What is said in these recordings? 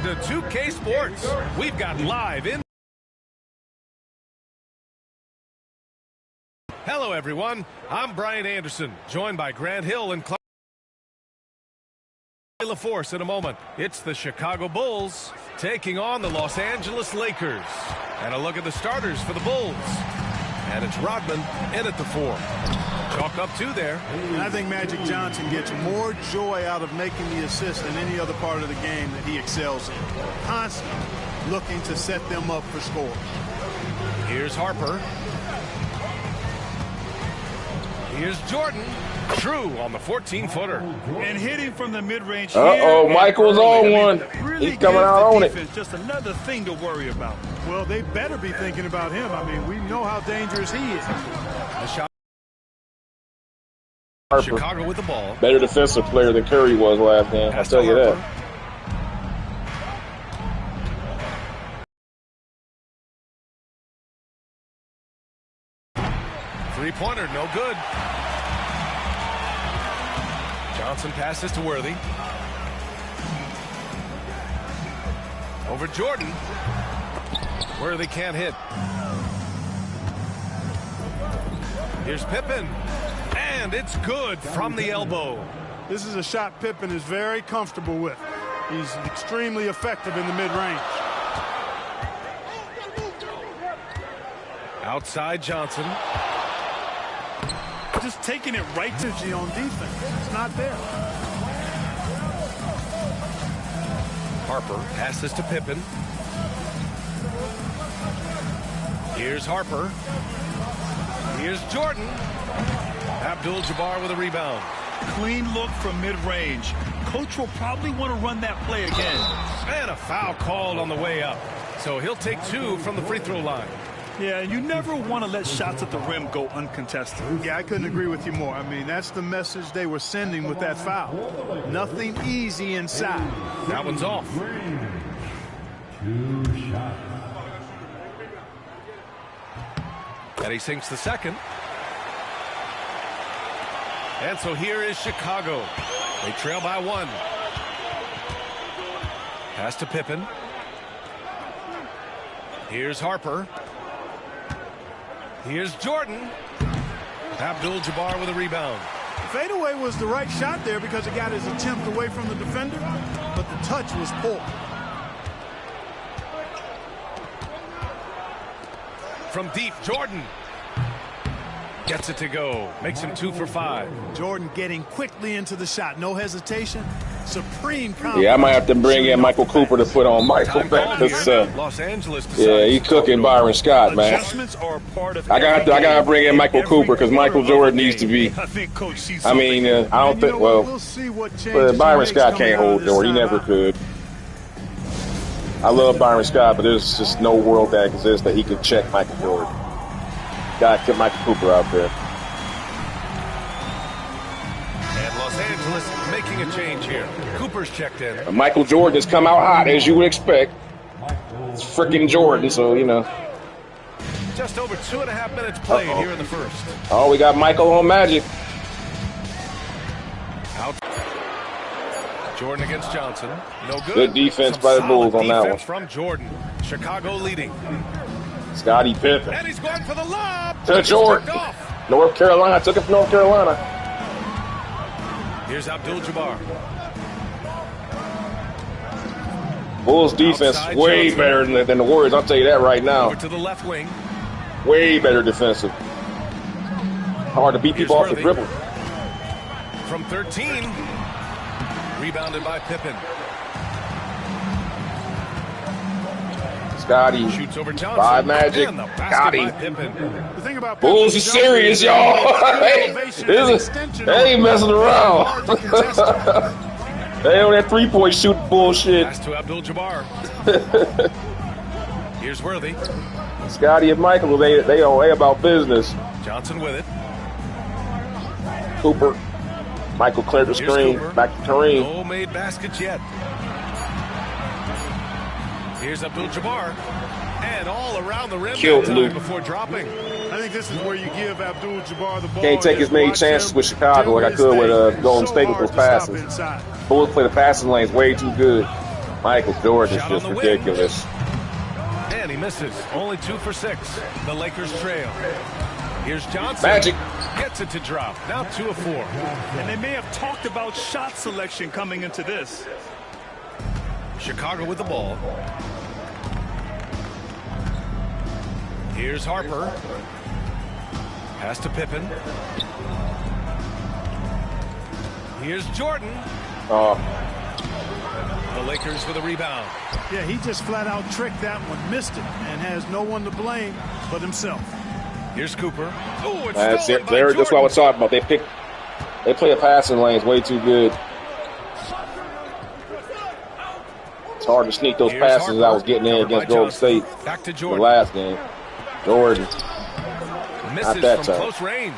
to 2K Sports. We've got live in. Hello, everyone. I'm Brian Anderson, joined by Grant Hill and Clark LaForce in a moment. It's the Chicago Bulls taking on the Los Angeles Lakers. And a look at the starters for the Bulls. And it's Rodman in at the 4. Chalk up 2 there. And I think Magic Johnson gets more joy out of making the assist than any other part of the game that he excels in. Constantly looking to set them up for score. Here's Harper. Here's Jordan. True on the 14-footer. And hitting from the mid-range. Uh-oh, Michael's on one. Really He's coming out on it. Just another thing to worry about. Well, they better be thinking about him. I mean, we know how dangerous he is. The shot. Harper. Chicago with the ball. Better defensive player than Curry was last game. I'll tell you that. Three-pointer, no good. Johnson passes to Worthy. Over Jordan. Worthy can't hit. Here's Pippen. And it's good from the elbow. This is a shot Pippen is very comfortable with. He's extremely effective in the mid-range. Outside Johnson. Just taking it right to G on defense. It's not there. Harper passes to Pippen. Here's Harper. Here's Jordan. Abdul-Jabbar with a rebound. Clean look from mid-range. Coach will probably want to run that play again. And a foul called on the way up. So he'll take 2 from the free throw line. Yeah, you never want to let shots at the rim go uncontested. Yeah, I couldn't agree with you more. I mean, that's the message they were sending with that foul. Nothing easy inside. That one's off. 2 shots. And he sinks the second. And so here is Chicago. They trail by 1. Pass to Pippen. Here's Harper. Here's Jordan. Abdul-Jabbar with a rebound. Fadeaway was the right shot there because it got his attempt away from the defender, but the touch was poor. From deep, Jordan. Gets it to go. Makes him 2 for 5. Jordan getting quickly into the shot. No hesitation. Supreme confidence. Yeah, I might have to bring in Michael Cooper to put on Michael back. Los Angeles. Yeah, he's cooking Byron Scott, man. Adjustments are part of I gotta bring in Michael Cooper because Michael Jordan needs to be. I mean, I don't think. Well, but Byron Scott can't hold Jordan. He never could. I love Byron Scott, but there's just no world that exists that he could check Michael Jordan. Gotta get Michael Cooper out there. And Los Angeles making a change here. Cooper's checked in. Michael Jordan has come out hot, as you would expect. It's freaking Jordan, so, you know. Just over 2.5 minutes played here in the first. Oh, we got Michael on Magic. Out. Jordan against Johnson. No good. Good defense by the Bulls on that one. From Jordan. Chicago leading. Scottie Pippen. And he's going for the lob. To Jordan. North Carolina. Took it from North Carolina. Here's Abdul-Jabbar. Bulls defense Outside way Johnson. better than the Warriors. I'll tell you that right now. Over to the left wing. Way better defensive. Hard to beat people off the dribble. From 13. Rebounded by Pippen. Scottie. Shoots over Johnson. By Magic. And the basket Scottie. by Pippen. The thing about Bulls is serious, y'all. They ain't messing around. They on that 3-point shooting bullshit. Pass to Abdul-Jabbar. Here's Worthy. Scottie and Michael, they about business. Johnson with it. Cooper. Michael cleared the screen. Back to Kareem. No made baskets yet. Here's Abdul-Jabbar. And all around the rim Killed Luke before dropping. I think this is where you give Abdul-Jabbar the ball. Can't take as many chances with Chicago like I could with Golden State with those passes. Bulls play the passing lanes way too good. Michael Jordan is just ridiculous. And he misses. Only 2 for 6. The Lakers trail. Here's Johnson. Magic. Gets it to drop. Now 2 of 4. And they may have talked about shot selection coming into this. Chicago with the ball. Here's Harper. Pass to Pippen. Here's Jordan. The Lakers with a rebound. Yeah, he just flat out tricked that one, missed it, and has no one to blame but himself. Here's Cooper. Oh, it's That's stolen it. by That's what I Jordan. was talking about. They play a passing lanes way too good. It's hard to sneak those Here's passes Harper. I was getting in Covered by against Golden Johnson. State Back to the Jordan. last game. Jordan. Misses Not that from time. close range.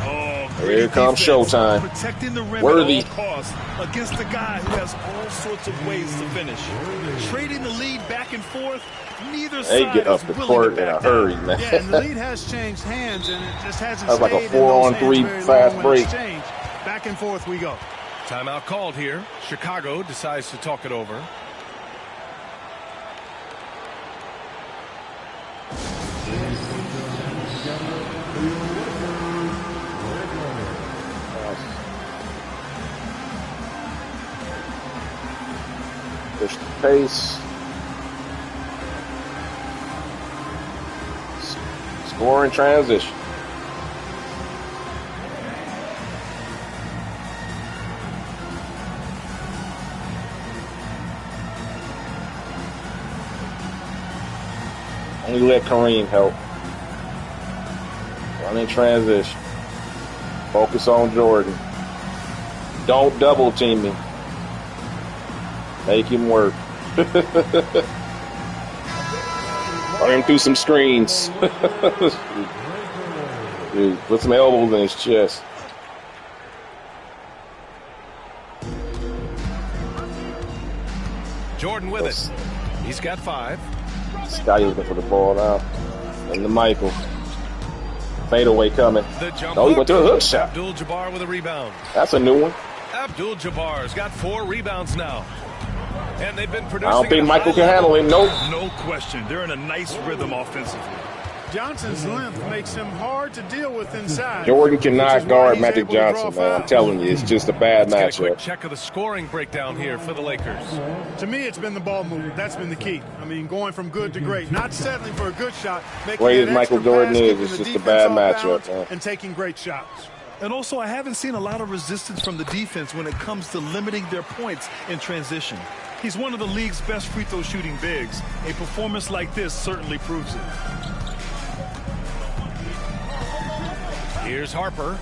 Oh, Here comes Showtime. Protecting the rim Worthy. at all costs against a guy who has all sorts of ways to finish. Trading the lead back and forth, neither They side get up is the willing court to in a back hurry, down. man. Yeah, and the lead has changed hands, and it just hasn't That was like a stayed in those 4-on-3 hands very fast long break. exchange. Back and forth we go. Timeout called here. Chicago decides to talk it over. Push the pace. Score in transition. Only let Kareem help. Run in transition. Focus on Jordan. Don't double team me. Make him work. Run him through some screens. Dude, put some elbows in his chest. Jordan with it. He's got 5. Scotty looking for the ball now. And the Michael. Fadeaway coming. The jump Oh, he hook. went to a hook shot. Abdul-Jabbar with a rebound. That's a new one. Abdul-Jabbar's got 4 rebounds now. And they've been producing. I don't think at a Michael high can handle level. him. Nope. No question. They're in a nice rhythm offensively. Johnson's length makes him hard to deal with inside. Jordan which is cannot why guard he's Magic able to draw Johnson, man. I'm fouls. telling you, it's just a bad Let's get a quick matchup. check of the scoring breakdown here for the Lakers. To me, it's been the ball movement. That's been the key. I mean, going from good to great. Not settling for a good shot. Making Way that as Michael extra Jordan pass, is, keeping it's the just a defense bad off matchup, balance, man. and taking great shots. And also, I haven't seen a lot of resistance from the defense when it comes to limiting their points in transition. He's one of the league's best free throw shooting bigs. A performance like this certainly proves it. Here's Harper.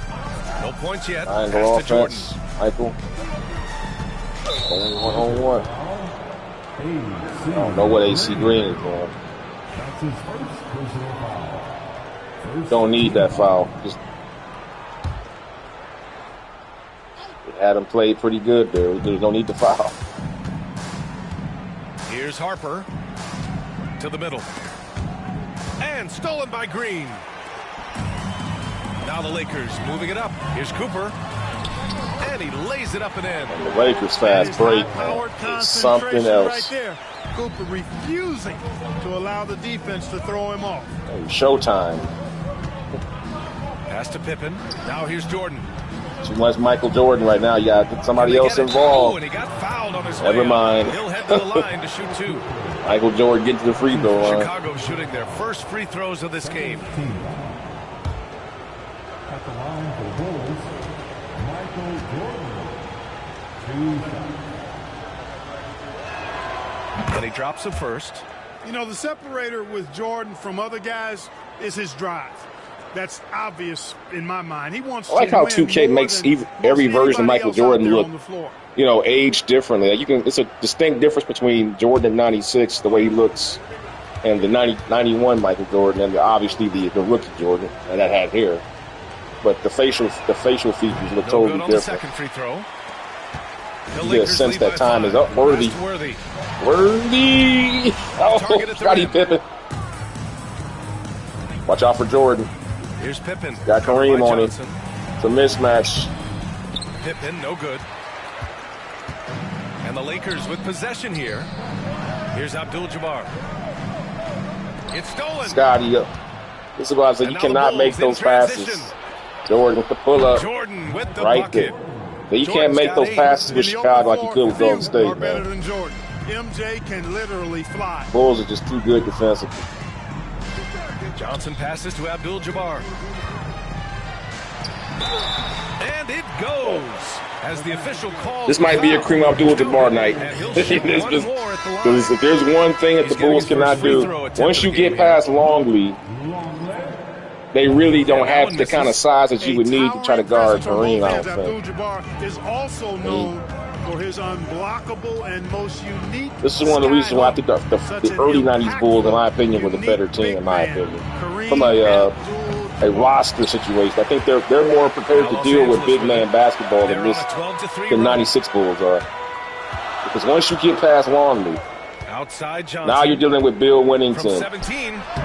No points yet. Triangle Pass to Jordan. offense. Michael. Only 1-on-1. I don't know what AC Green is doing. Don't need that foul. Just had him play pretty good there. We don't need the foul. Here's Harper to the middle. And stolen by Green. Now the Lakers moving it up. Here's Cooper. And he lays it up and in. The Lakers fast break, man. High-powered It's something concentration else. right there. Cooper refusing to allow the defense to throw him off. Showtime. Pass to Pippen. Now here's Jordan. Too much Michael Jordan right now. You got to get somebody Can they else get it? Oh, involved. and he got fouled on his Never way up. mind. He'll head to the line to shoot 2. Michael Jordan getting to the free throw line. Chicago shooting their first free throws of this game. At the line for the Bulls, Michael Jordan. 2 shots. And he drops it first. You know, the separator with Jordan from other guys is his drive. That's obvious in my mind. He wants I like to how win 2K more makes than every most version of anybody Michael else out Jordan there look, on the floor. age differently. It's a distinct difference between Jordan 96, the way he looks, and the 91 Michael Jordan, and obviously the rookie Jordan that had hair. But the facial features look No totally good on the different. second free throw. The You Lakers just sense lead that by time 5. is up. Worthy. Pass to Worthy. Worthy. Oh, Target at the Scottie rim. Pippen. Watch out for Jordan. Here's Pippen. Got Kareem By on it. Johnson. It's a mismatch. Pippen, no good. And And the Lakers with possession here. Here's Abdul-Jabbar. It's stolen. Scotty, this is what I said. You cannot make those passes. Jordan with the pull-up. Jordan with the right bucket. there. You can't make those passes with Chicago like you could with Golden State, better man. than Jordan. MJ can literally fly. Bulls are just too good defensively. Johnson passes to Abdul-Jabbar. And it goes. As the official calls. This might be a Kareem Abdul-Jabbar night. Because if there's one thing that the Bulls cannot do, once you get past Longley, they really don't have the kind of size that you would need to try to guard Kareem, I don't think. Abdul-Jabbar is also known for his unblockable and most unique. This is one of the reasons why I think the early 90s Bulls, in my opinion, were the better team, in my opinion. From a roster situation, I think they're more prepared to deal with big man basketball than the 96 Bulls are. Because once you get past Longley, now you're dealing with Bill Winnington.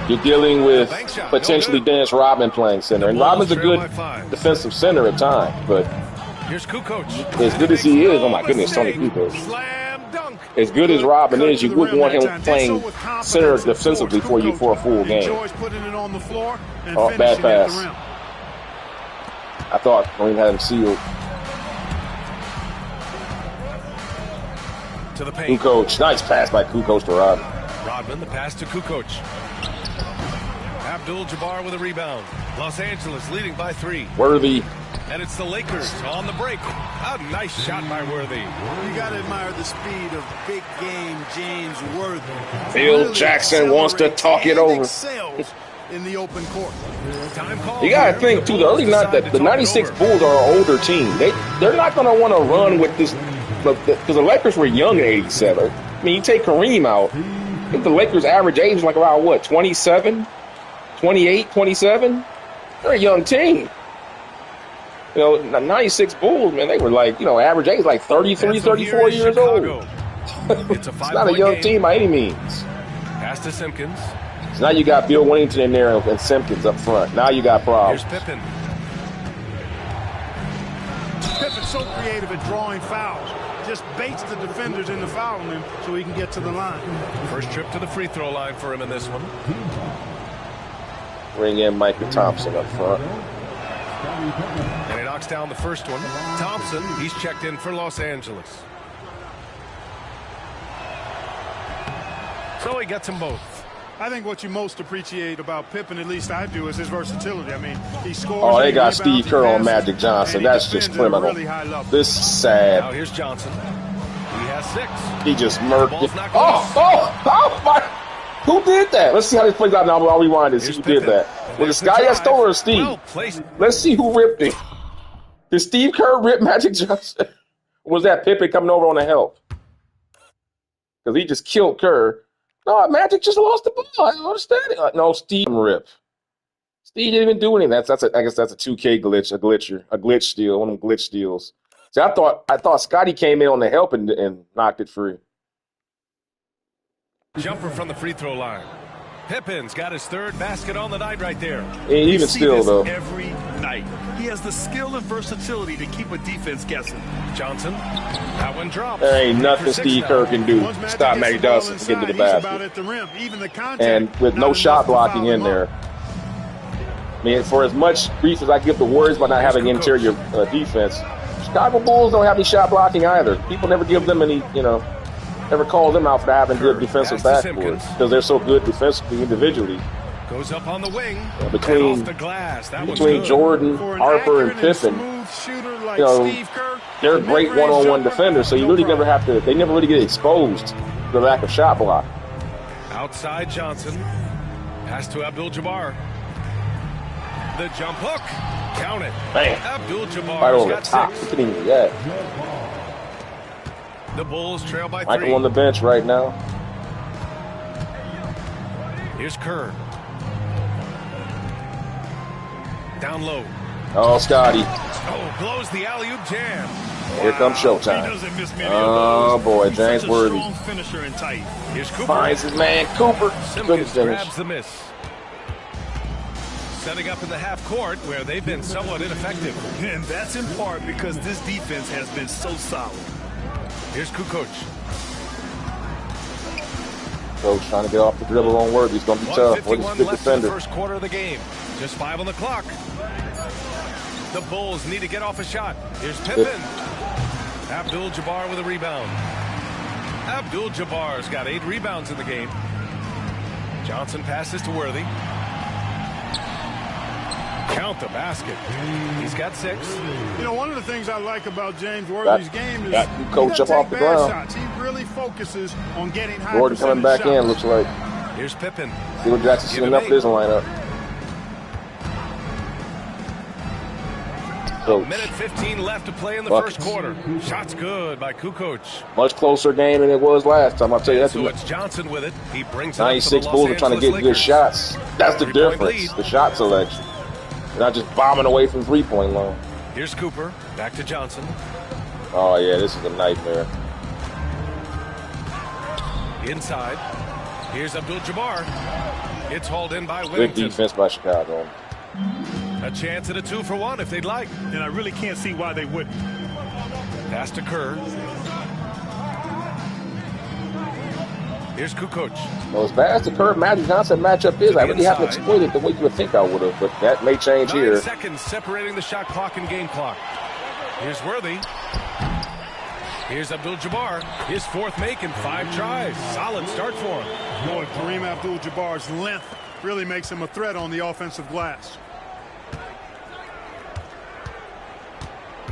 You're dealing with potentially Dennis Rodman playing center. And Rodman's a good defensive center at times, but here's Kukoc. As good as he is, oh my goodness, Tony Kukoc. As good as Rodman is, you wouldn't want him playing center defensively for you for a full game. Oh, bad pass. I thought Kareem had him sealed. To the paint. Kukoc, nice pass by Kukoc to Rodman. Rodman, the pass to Kukoc. Abdul-Jabbar with a rebound. Los Angeles leading by 3. Worthy. And it's the Lakers on the break. A nice shot by Worthy. You got to admire the speed of big game James Worthy. Phil Jackson wants to talk it over. In the open court. You got to think, too, the 96 Bulls are an older team. They're not going to want to run with this, because the Lakers were young in 87. I mean, you take Kareem out, I think the Lakers' average age is like around, what, 27, 28, 27? They're a young team. You know, 96 Bulls, man, they were like, you know, average age like 33, 34 years old. It's not a young team by any means. Pass to Simpkins. So now you got Bill Winnington in there and Simpkins up front. Now you got problems. Here's Pippen. Pippen's so creative at drawing fouls. Just baits the defenders into fouling him so he can get to the line. First trip to the free throw line for him in this one. Bring in Michael Thompson up front. And he knocks down the first one. Thompson, he's checked in for Los Angeles. So he gets them both. I think what you most appreciate about Pippen, at least I do, is his versatility. I mean, he scores. Oh, they got Steve Kerr on Magic Johnson. That's just criminal. This is sad. Now here's Johnson. He has 6. He just murked it. Oh my. Who did that? Let's see how this plays out now. I'll rewind and see who did that. Was it Sky Estelle or Steve? Let's see who ripped it. Did Steve Kerr rip Magic Johnson? Or was that Pippen coming over on the help? Because he just killed Kerr. No, Magic just lost the ball. I don't understand it. No, Steve ripped. Steve didn't even do anything. I guess that's a 2K glitch, a glitch steal, one of them glitch steals. See, I thought Scotty came in on the help and knocked it free. Jumper from the free throw line. Pippin's got his 3rd basket on the night right there. And even still, though. Every night. He has the skill and versatility to keep a defense guessing. Johnson, that one drops. There ain't nothing Steve Kerr can do to stop Magic Johnson from getting to the basket. And with no shot blocking in there. I mean, for as much grief as I give the Warriors by not having interior defense, Chicago Bulls don't have any shot blocking either. People never give them any, never call them out for having good defensive backboards because they're so good defensively individually. Goes up on the wing. Between Jordan, Harper, and Pippen, they're great one-on-one defenders. So you really never have to. They never really get exposed to the lack of shot block. Outside Johnson, pass to Abdul-Jabbar. The jump hook, count it. Bam. Abdul-Jabbar right over the top. Look at him, yeah. The Bulls trail by 3. Michael on the bench right now. Here's Kerr. Down low. Oh, Scotty. Oh, blows the alley-oop jam. Here comes showtime. Oh, boy, James Worthy. Here's Cooper. Finds his man, Cooper. Good finish. Grabs the miss. Setting up in the half court where they've been somewhat ineffective. And that's in part because this defense has been so solid. Here's Kukoc. Coach trying to get off the dribble on Worthy. He's going to be tough. Worthy's a good left in the defender. first quarter of the game. Just 5 on the clock. The Bulls need to get off a shot. Here's Pippen. Abdul-Jabbar with a rebound. Abdul-Jabbar's got 8 rebounds in the game. Johnson passes to Worthy. Count the basket. He's got 6. You know, one of the things I like about James Worthy's game is he coach up off the ground. shots. He really focuses on getting high Gordon coming back shots. in, looks like. Here's Pippen. Steven Jackson seen enough of this lineup. A minute 15 left to play in the first quarter. Shots good by Kukoc. Much closer game than it was last time. I'll tell you that. So it's Johnson with it. He brings it 96 Bulls are trying to get good shots. That's the difference. The shot selection. They're not just bombing away from three-point line. Here's Cooper. Back to Johnson. Oh, yeah, this is a nightmare. Inside. Here's Abdul-Jabbar. It's hauled in by Good Whittington. defense by Chicago. A chance at a 2-for-1 if they'd like. And I really can't see why they wouldn't. Pass to Kerr. Here's Kukoc. Well, as bad as the Kerr Magic Johnson matchup is, I really haven't exploited the way you would think I would have, but that may change 9 here. seconds separating the shot clock and game clock. Here's Worthy. Here's Abdul-Jabbar. His 4th make in 5 tries. Solid start for him. Boy, Kareem Abdul-Jabbar's length really makes him a threat on the offensive glass.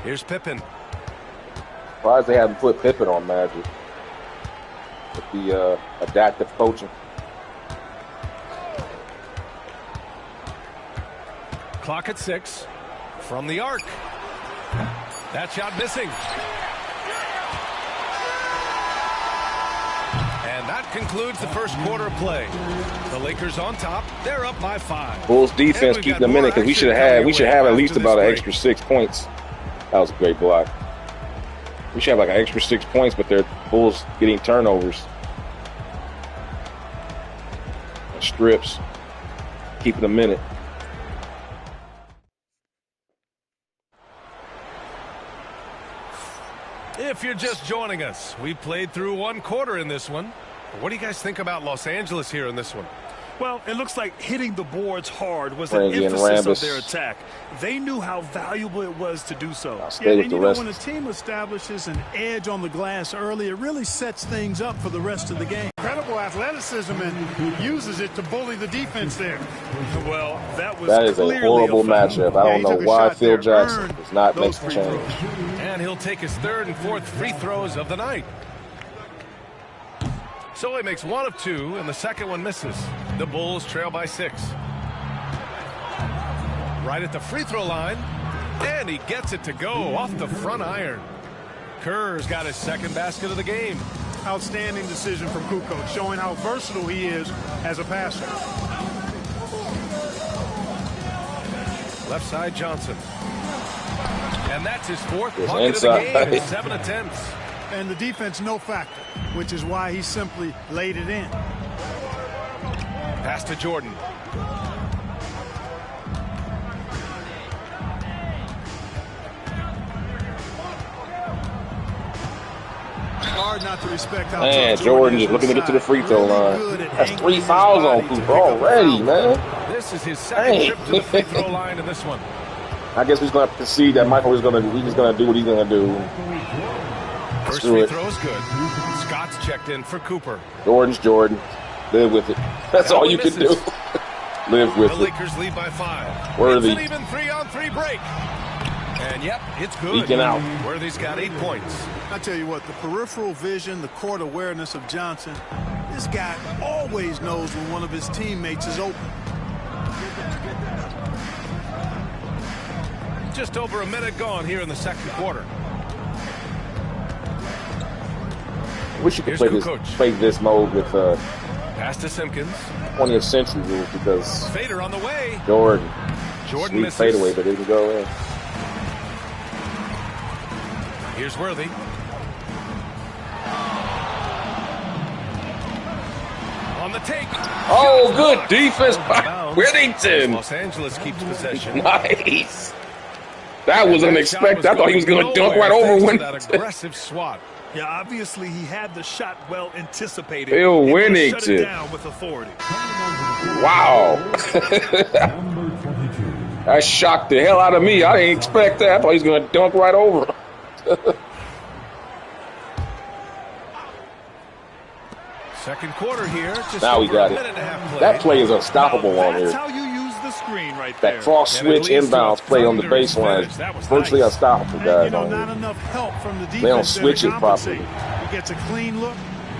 Here's Pippen. Surprised they haven't put Pippen on Magic with the adaptive coaching. Clock at 6. From the arc. That shot missing. And that concludes the first quarter of play. The Lakers on top. They're up by 5. Bulls defense keeping them in it because we should have at least about an extra 6 points. That was a great block. We should have like an extra 6 points, but they're Bulls getting turnovers. And strips. Keeping them in it. If you're just joining us, we played through 1 quarter in this one. What do you guys think about Los Angeles here in this one? Well, it looks like hitting the boards hard was Frankie an and emphasis of Rambis. their attack. They knew how valuable it was to do so. Stay with and the you know, rest. when a team establishes an edge on the glass early, it really sets things up for the rest of the game. Incredible athleticism and uses it to bully the defense there. Well, that That is a horrible matchup. I don't know why Phil Jackson does not make the change. And he'll take his 3rd and 4th free throws of the night. So he makes 1 of 2, and the second one misses. The Bulls trail by 6. Right at the free throw line, and he gets it to go off the front iron. Kerr's got his 2nd basket of the game. Outstanding decision from Kukoc, showing how versatile he is as a passer. Left side, Johnson. And that's his 4th Yes, bucket inside. of the game in 7 attempts. And the defense no factor, which is why he simply laid it in. Pass to Jordan. Hard not to respect how Man, tough Jordan is just looking to get to the free throw Really line. good at That's angling 3 his fouls body on to Cooper pick up the already, foul. man. This is his 2nd Dang. trip to the free throw line in this one. I guess we're going to concede that Michael is going to do what he's going to do. First Screw free it. throw is good. Scott's checked in for Cooper. Jordan's Jordan. Live with it. That's That all one you can do. misses. Live with The it. Lakers lead by 5. Worthy. It's an even 3-on-3 break. And yep, it's good. Eking out. Worthy's got 8 points. I tell you what, the peripheral vision, the court awareness of Johnson, this guy always knows when one of his teammates is open. Just over a minute gone here in the 2nd quarter. Wish you could Here's play this mode with Pass to Simpkins. 20th century rules because Fader on the way. Jordan Jordan misses. fadeaway, but it didn't go in. Here's Worthy. On the take. Oh, Shot good blocked. defense by Bounds. Whittington. Los Angeles keeps possession. Nice. That was That unexpected. shot I thought he was going to dunk nowhere right over thanks to that Whittington. aggressive swat. Yeah, obviously he had the shot well anticipated. Bill Wennington. Shut it Wennington. down with authority. Wow. Number 22. That shocked the hell out of me. I didn't expect that. I thought he was going to dunk right over him. Second quarter here. Just Now we over got a it. minute and a half played. That play is unstoppable on That's here. how you use the screen right there. That cross And it switch leads to a inbounds play on the thunderous baseline. finish. That was Virtually nice. unstoppable, And, guys. you know, on not here. enough help from the defense. They don't there switch to it properly. compensate. He gets a clean look,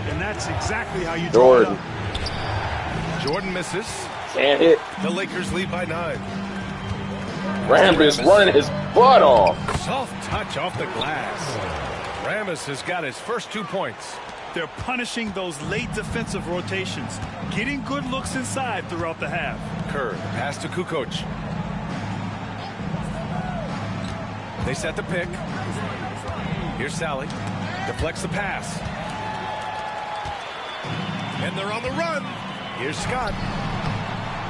and that's exactly how you Jordan. draw it up. Jordan misses. Can't hit. The Lakers lead by 9. Rambis running his butt off. Soft touch off the glass. Rambis has got his first 2 points. They're punishing those late defensive rotations, getting good looks inside throughout the half. Kerr, pass to Kukoc. They set the pick. Here's Sally. Deflects the pass. And they're on the run. Here's Scott.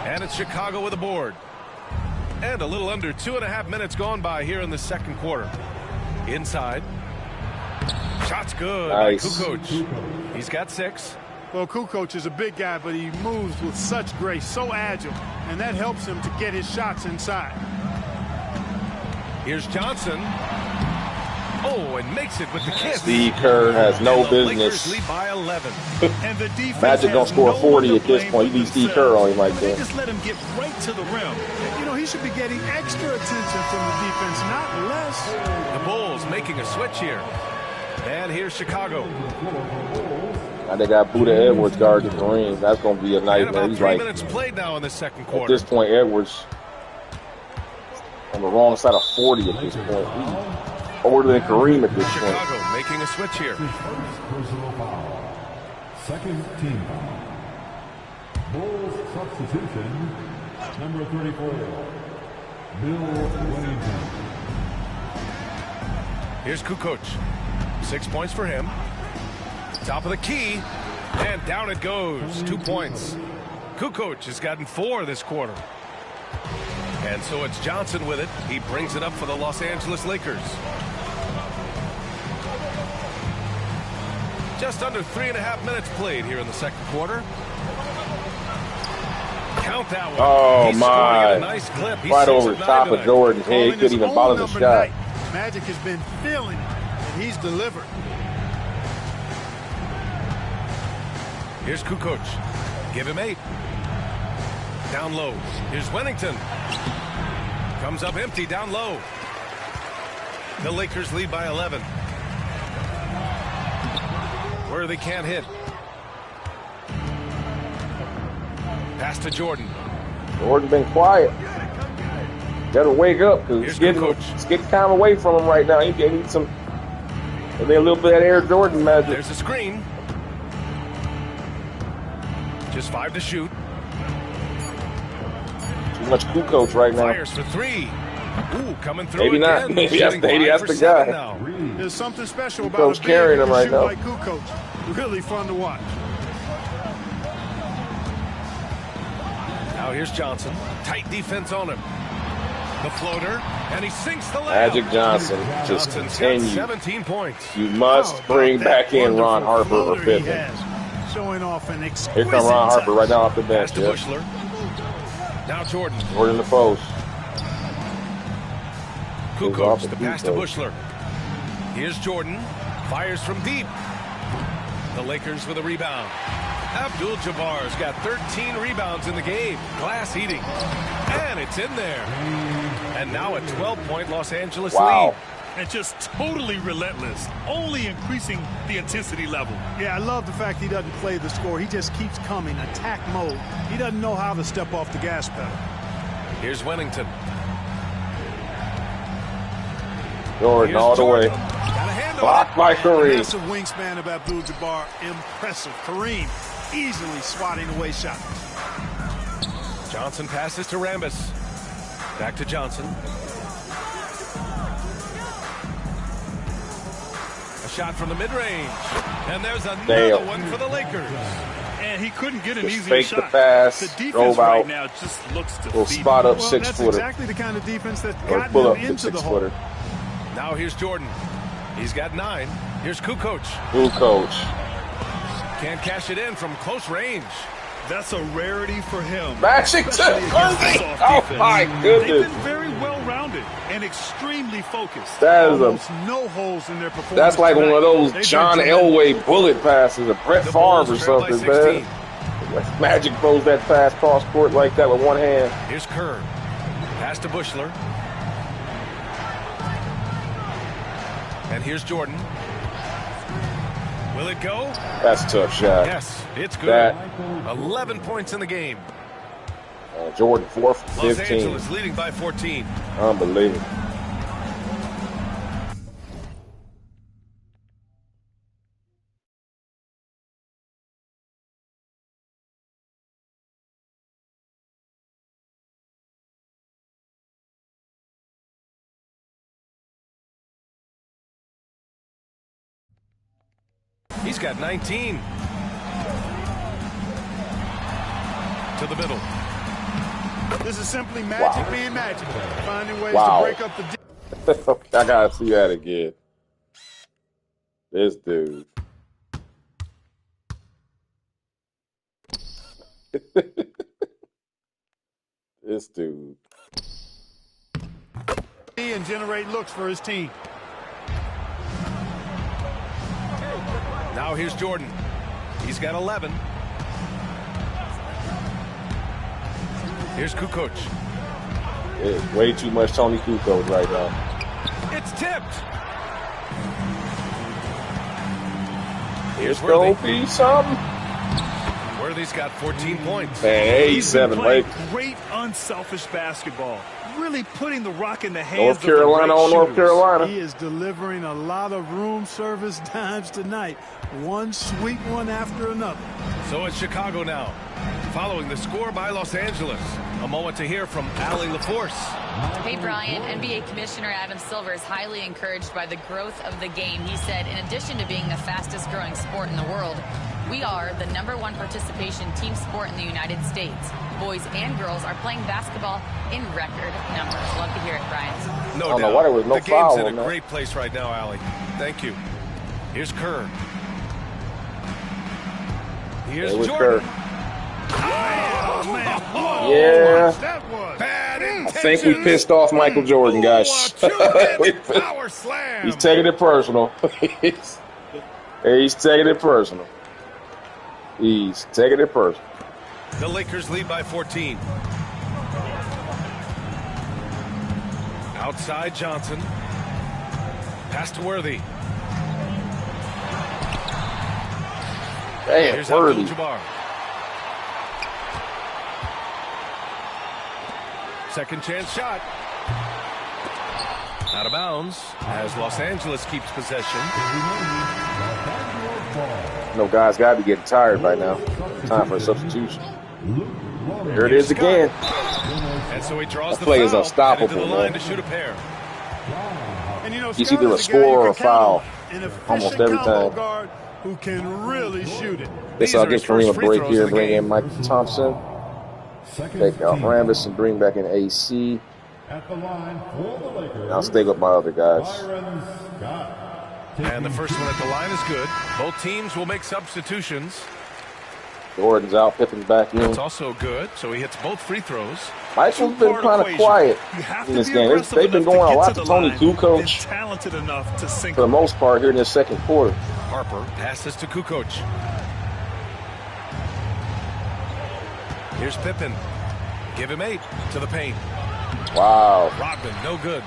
And it's Chicago with a board. And a little under 2.5 minutes gone by here in the second quarter. Inside. Shot's good Nice. by Kukoc. He's got 6. Well, Kukoc is a big guy, but he moves with such grace, so agile, and that helps him to get his shots inside. Here's Johnson. Oh, and makes it with the kiss. Steve Kerr has no And the Lakers business. lead by 11. And the defense Magic don't has score no 40 one at to this blame point. You but need Steve themselves. Kerr on him like They that. just let him get right to the rim. You know, he should be getting extra attention from the defense, not less. The Bulls making a switch here. And here's Chicago. Now they got Buda Edwards guarding Kareem. That's going to be a And nightmare. about He's 3 like, minutes played now in the second at quarter. this point, Edwards on the wrong side of 40 at this point. He's older than Kareem at this point. Chicago making a switch here. First personal foul. Second team foul. Bulls substitution. Number 34. Bill Wennington. Here's Kukoc. 6 points for him. Top of the key. And down it goes. 2 points. Kukoc has gotten 4 this quarter. And so it's Johnson with it. He brings it up for the Los Angeles Lakers. Just under 3.5 minutes played here in the second quarter. Count that one. Oh, He's scoring my. at a nice clip. He's Right 6 over of the 9 top of tonight. Jordan's head. He Calling couldn't his even own bother the number shot. night. Magic has been feeling it, and he's delivered. Here's Kukoc. Give him 8. Down low. Here's Wennington. Comes up empty down low. The Lakers lead by 11. Where they can't hit. Pass to Jordan. Jordan been quiet. Got to wake up because Here's it's getting kind of away from him right now. He needs some. And then a little bit of Air Jordan magic. There's a screen. Just 5 to shoot. Too much Kukoc right now. Fires for 3. Ooh, coming through Maybe not. again. Maybe Shooting that's 5 the for 7 guy. now. There's something special Kukoc about a big carrying who him can right shoot now. like Kukoc. Really fun to watch. Now here's Johnson. Tight defense on him. The floater, and he sinks the layup. Magic Johnson just Johnson's got continue. 17 points. You must How bring about that back in Ron wonderful Harper or floater he Pippen. has, showing off an exquisite Here come Ron Harper touch. right now off the Pass bench. to Yeah. Bushler. Now Jordan. Jordan the post. Goes Kukoc, off the the pass to Kukoc. Bushler. Here's Jordan. Fires from deep. The Lakers with a rebound. Abdul-Jabbar's got 13 rebounds in the game. Glass eating. And it's in there. And now a 12-point Los Angeles Wow. lead. And just totally relentless, only increasing the intensity level. Yeah, I love the fact he doesn't play the score. He just keeps coming, attack mode. He doesn't know how to step off the gas pedal. Here's Wennington. Jordan Here's all the way. Jordan. Gotta handle Blocked by Kareem. Massive wingspan of Abdul-Jabbar. Impressive. Kareem easily swatting away shots. it. Johnson passes to Rambis. Back to Johnson. A shot from the mid-range. And there's another Damn. one for the Lakers. And he couldn't get an Just easier fake the shot. pass, The defense drove right out. now just looks Little defeated. spot up Well, 6 that's footer. exactly the kind of defense that Or got pull him up into the 6 hole. footer. Now here's Jordan. He's got 9. Here's Kukoc. Kukoc. Can't cash it in from close range. That's a rarity for him. Magic to Worthy. Oh, my They've goodness. been very well-rounded and extremely focused. That is Almost no holes in their performance. That's like one of those They've John been tremendous. Elway bullet passes, a Brett The Favre or Bulls trail by something, 16. man. Magic throws that pass cross court like that with one hand. Here's Kerr. Pass to Bushler. And here's Jordan. Will it go? That's a tough shot. Yes, it's good. That- 11 points in the game. Jordan 4 for Los 15. Angeles leading by 14. Unbelievable. He's got 19. To the middle. This is simply magic being magic. Finding ways Wow. to break up the I gotta see that again. This dude. This dude. and generate looks for his team. Now here's Jordan. He's got 11. Here's Kukoc. It's way too much Tony Kukoc right now. It's tipped. Here's It's gonna Worthy. be something. Worthy's got 14 points. Man, He's been 87 playing Lakers. great unselfish basketball. Really putting the rock in the hands North of the Carolina great on North shooters. Carolina. He is delivering a lot of room service dimes tonight. One sweet one after another. So it's Chicago now, following the score by Los Angeles. A moment to hear from Allie LaForce. Hey, Brian, NBA Commissioner Adam Silver is highly encouraged by the growth of the game. He said, in addition to being the fastest growing sport in the world, we are the #1 participation team sport in the United States. Boys and girls are playing basketball in record numbers. Love to hear it, Brian. No I don't know doubt. why there was no the game's foul in on a that. great place right now, Allie. Thank you. Here's Kerr. Here's It was Jordan. Kerr. Oh, man. Yeah. That was. Bad I think we pissed off Michael Jordan, guys. We- Power slam. He's taking it personal. He's taking it personal. He's taking it personal. The Lakers lead by 14. Outside Johnson. Pass to Worthy. Damn, Here's Worthy. Abdul-Jabbar. Second chance shot. Out of bounds as Los Angeles keeps possession. No, guys got to be getting tired by now. Time for a substitution. Here it is again. And so he draws the That play is foul, unstoppable, headed to the line man. to shoot a pair. And, you know, He's Scott either a is guy you scorer or can a foul. count on. An efficient Almost every combo time. guard who can really shoot it. Guess These I'll are give his first Kareem a free break throws here, of the bring game. in Mike Thompson, take out Rambis, and bring back in AC. At the line for the Lakers, I'll stay with my other guys. Byron Scott. And the first one at the line is good. Both teams will make substitutions. Jordan's out, Pippen's back in. It's also good, so he hits both free throws. Michael's been Two-part kind of equation. quiet You have in to this be game. aggressive They've been enough going a get lot to to the Tony line Kukoc and talented enough to sink for the them. most part here in the second quarter. Harper passes to Kukoc. Here's Pippen. Give him 8 to the paint. Wow. Rodman, no good.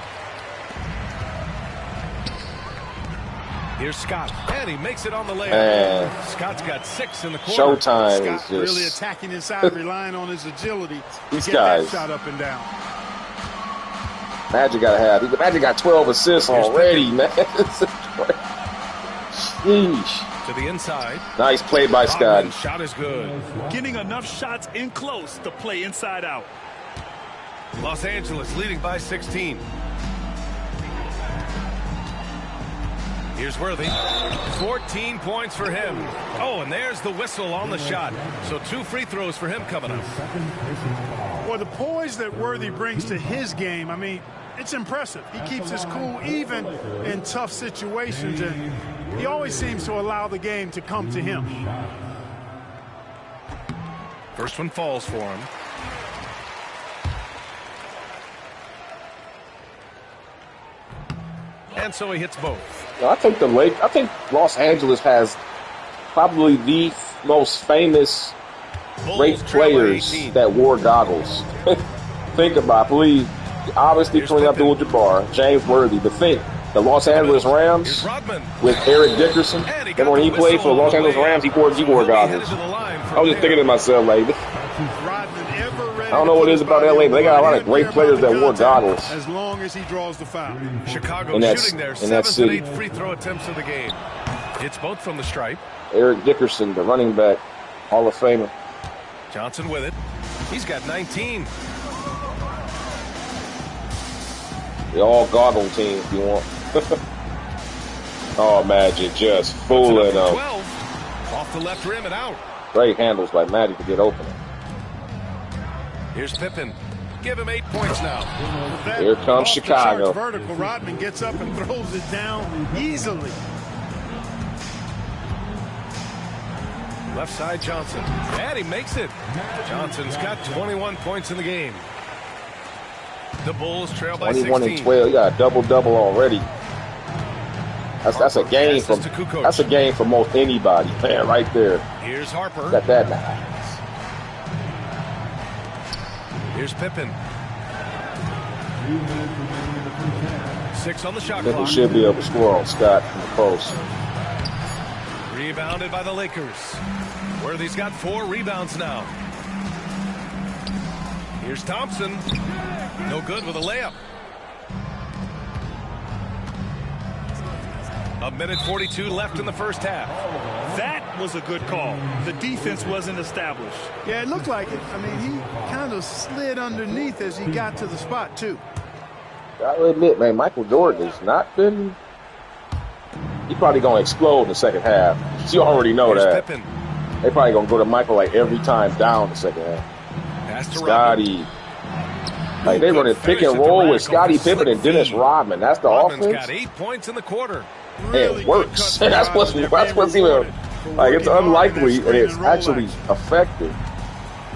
Here's Scott, and he makes it on the layup. Man. Scott's got 6 in the quarter. Showtime is Scott really just... attacking inside, relying on his agility These to get guys. that shot up and down. Magic got to have. Magic got 12 assists Here's already, man. Sheesh. To the inside. Nice play by Rodman, Scott. shot is good. Getting enough shots in close to play inside out. Los Angeles leading by 16. Here's Worthy. 14 points for him. Oh, and there's the whistle on the shot. So 2 free throws for him coming up. Well, the poise that Worthy brings to his game, I mean, it's impressive. He keeps his cool even in tough situations, and he always seems to allow the game to come to him. First one falls for him. And so he hits both. I think Los Angeles has probably the most famous great players that wore goggles. Think about it, please. Obviously, Kareem Abdul-Jabbar, James Worthy, but think the Los Angeles Rams with Eric Dickerson. Remember when he played for the Los Angeles Rams, he wore goggles. I was just thinking to myself, like, I don't know what it is about LA, but they got a lot of great players that wore goggles. As long as he draws the foul. Chicago shooting their 7th and 8th free throw attempts of the game. It's both from the stripe. Eric Dickerson, the running back, Hall of Famer. Johnson with it. He's got 19. The all goggle team, if you want. Oh, Magic just fooling them. 12. Off the left rim and out. Great handles by Magic to get open. Here's Pippen. Give him 8 points now. Here comes Chicago. Vertical. Rodman gets up and throws it down easily. Left side Johnson. And he makes it. Johnson's got 21 points in the game. The Bulls trail by 21 16. and 12. You got a double-double already. That's a game for most anybody, man, right there. Here's Harper. Got that now. Here's Pippen. 6 on the shot Pippen clock. should be able to score on Scott from the post. Rebounded by the Lakers. Worthy's got 4 rebounds now. Here's Thompson. No good with a layup. A minute 42 left in the first half. That was a good call. The defense wasn't established. Yeah, it looked like it. I mean, he kind of slid underneath as he got to the spot, too. Gotta admit, man, Michael Jordan has not been. He's probably going to explode in the second half. You already know Here's that. Pippen. They probably going to go to Michael like every time down the second half. Pass to Scotty. Like they running pick and roll with Scottie Pippen and Dennis Rodman. That's the Rodman's offense. got 8 points in the quarter. Really it works. That's what's even like. It's unlikely and it's actually effective.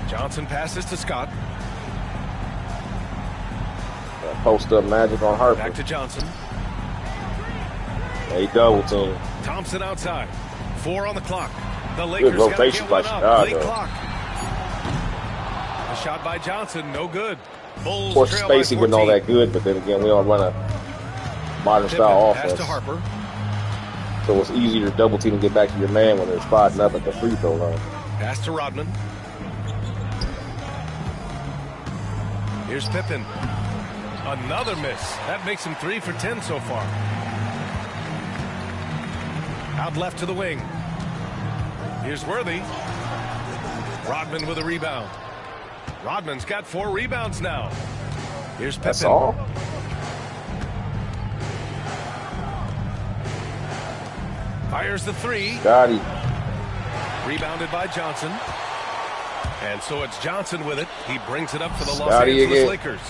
Johnson passes to Scott. Post up Magic on Harper. Back to Johnson. They double team. Thompson outside. 4 on the clock. The Lakers good rotation by Chicago. Late clock. A shot by Johnson, no good. Bulls of course, spacing wasn't all that good, but then again, we all run a modern style offense. Pass to Harper. So it's easier to double team and get back to your man when they're spotting up at the free throw line. Pass to Rodman. Here's Pippen. Another miss. That makes him 3 for 10 so far. Out left to the wing. Here's Worthy. Rodman with a rebound. Rodman's got 4 rebounds now. Here's Pippen. That's all? Fires the 3. Scotty. Rebounded by Johnson. And so it's Johnson with it. He brings it up for the Los Scotty Angeles again. Lakers.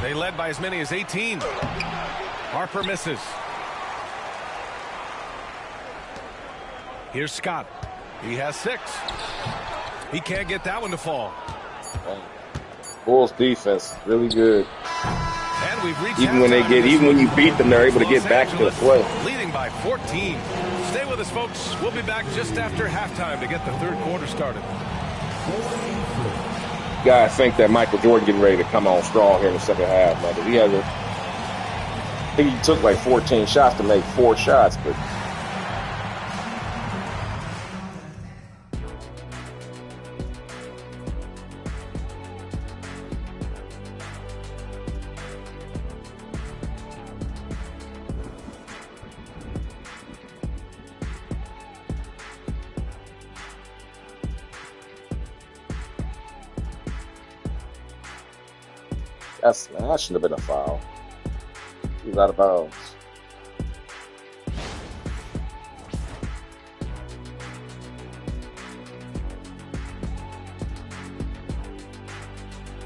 They led by as many as 18. Harper misses. Here's Scott. He has 6. He can't get that one to fall. Bulls defense really good. And we've reached even when you beat them, they're able to get back to the play. Leading by 14. Stay with us, folks. We'll be back just after halftime to get the third quarter started. Guys think that Michael Jordan getting ready to come on strong here in the second half, man. He has I think he took like 14 shots to make 4 shots, but that shouldn't have been a foul. He was out of bounds.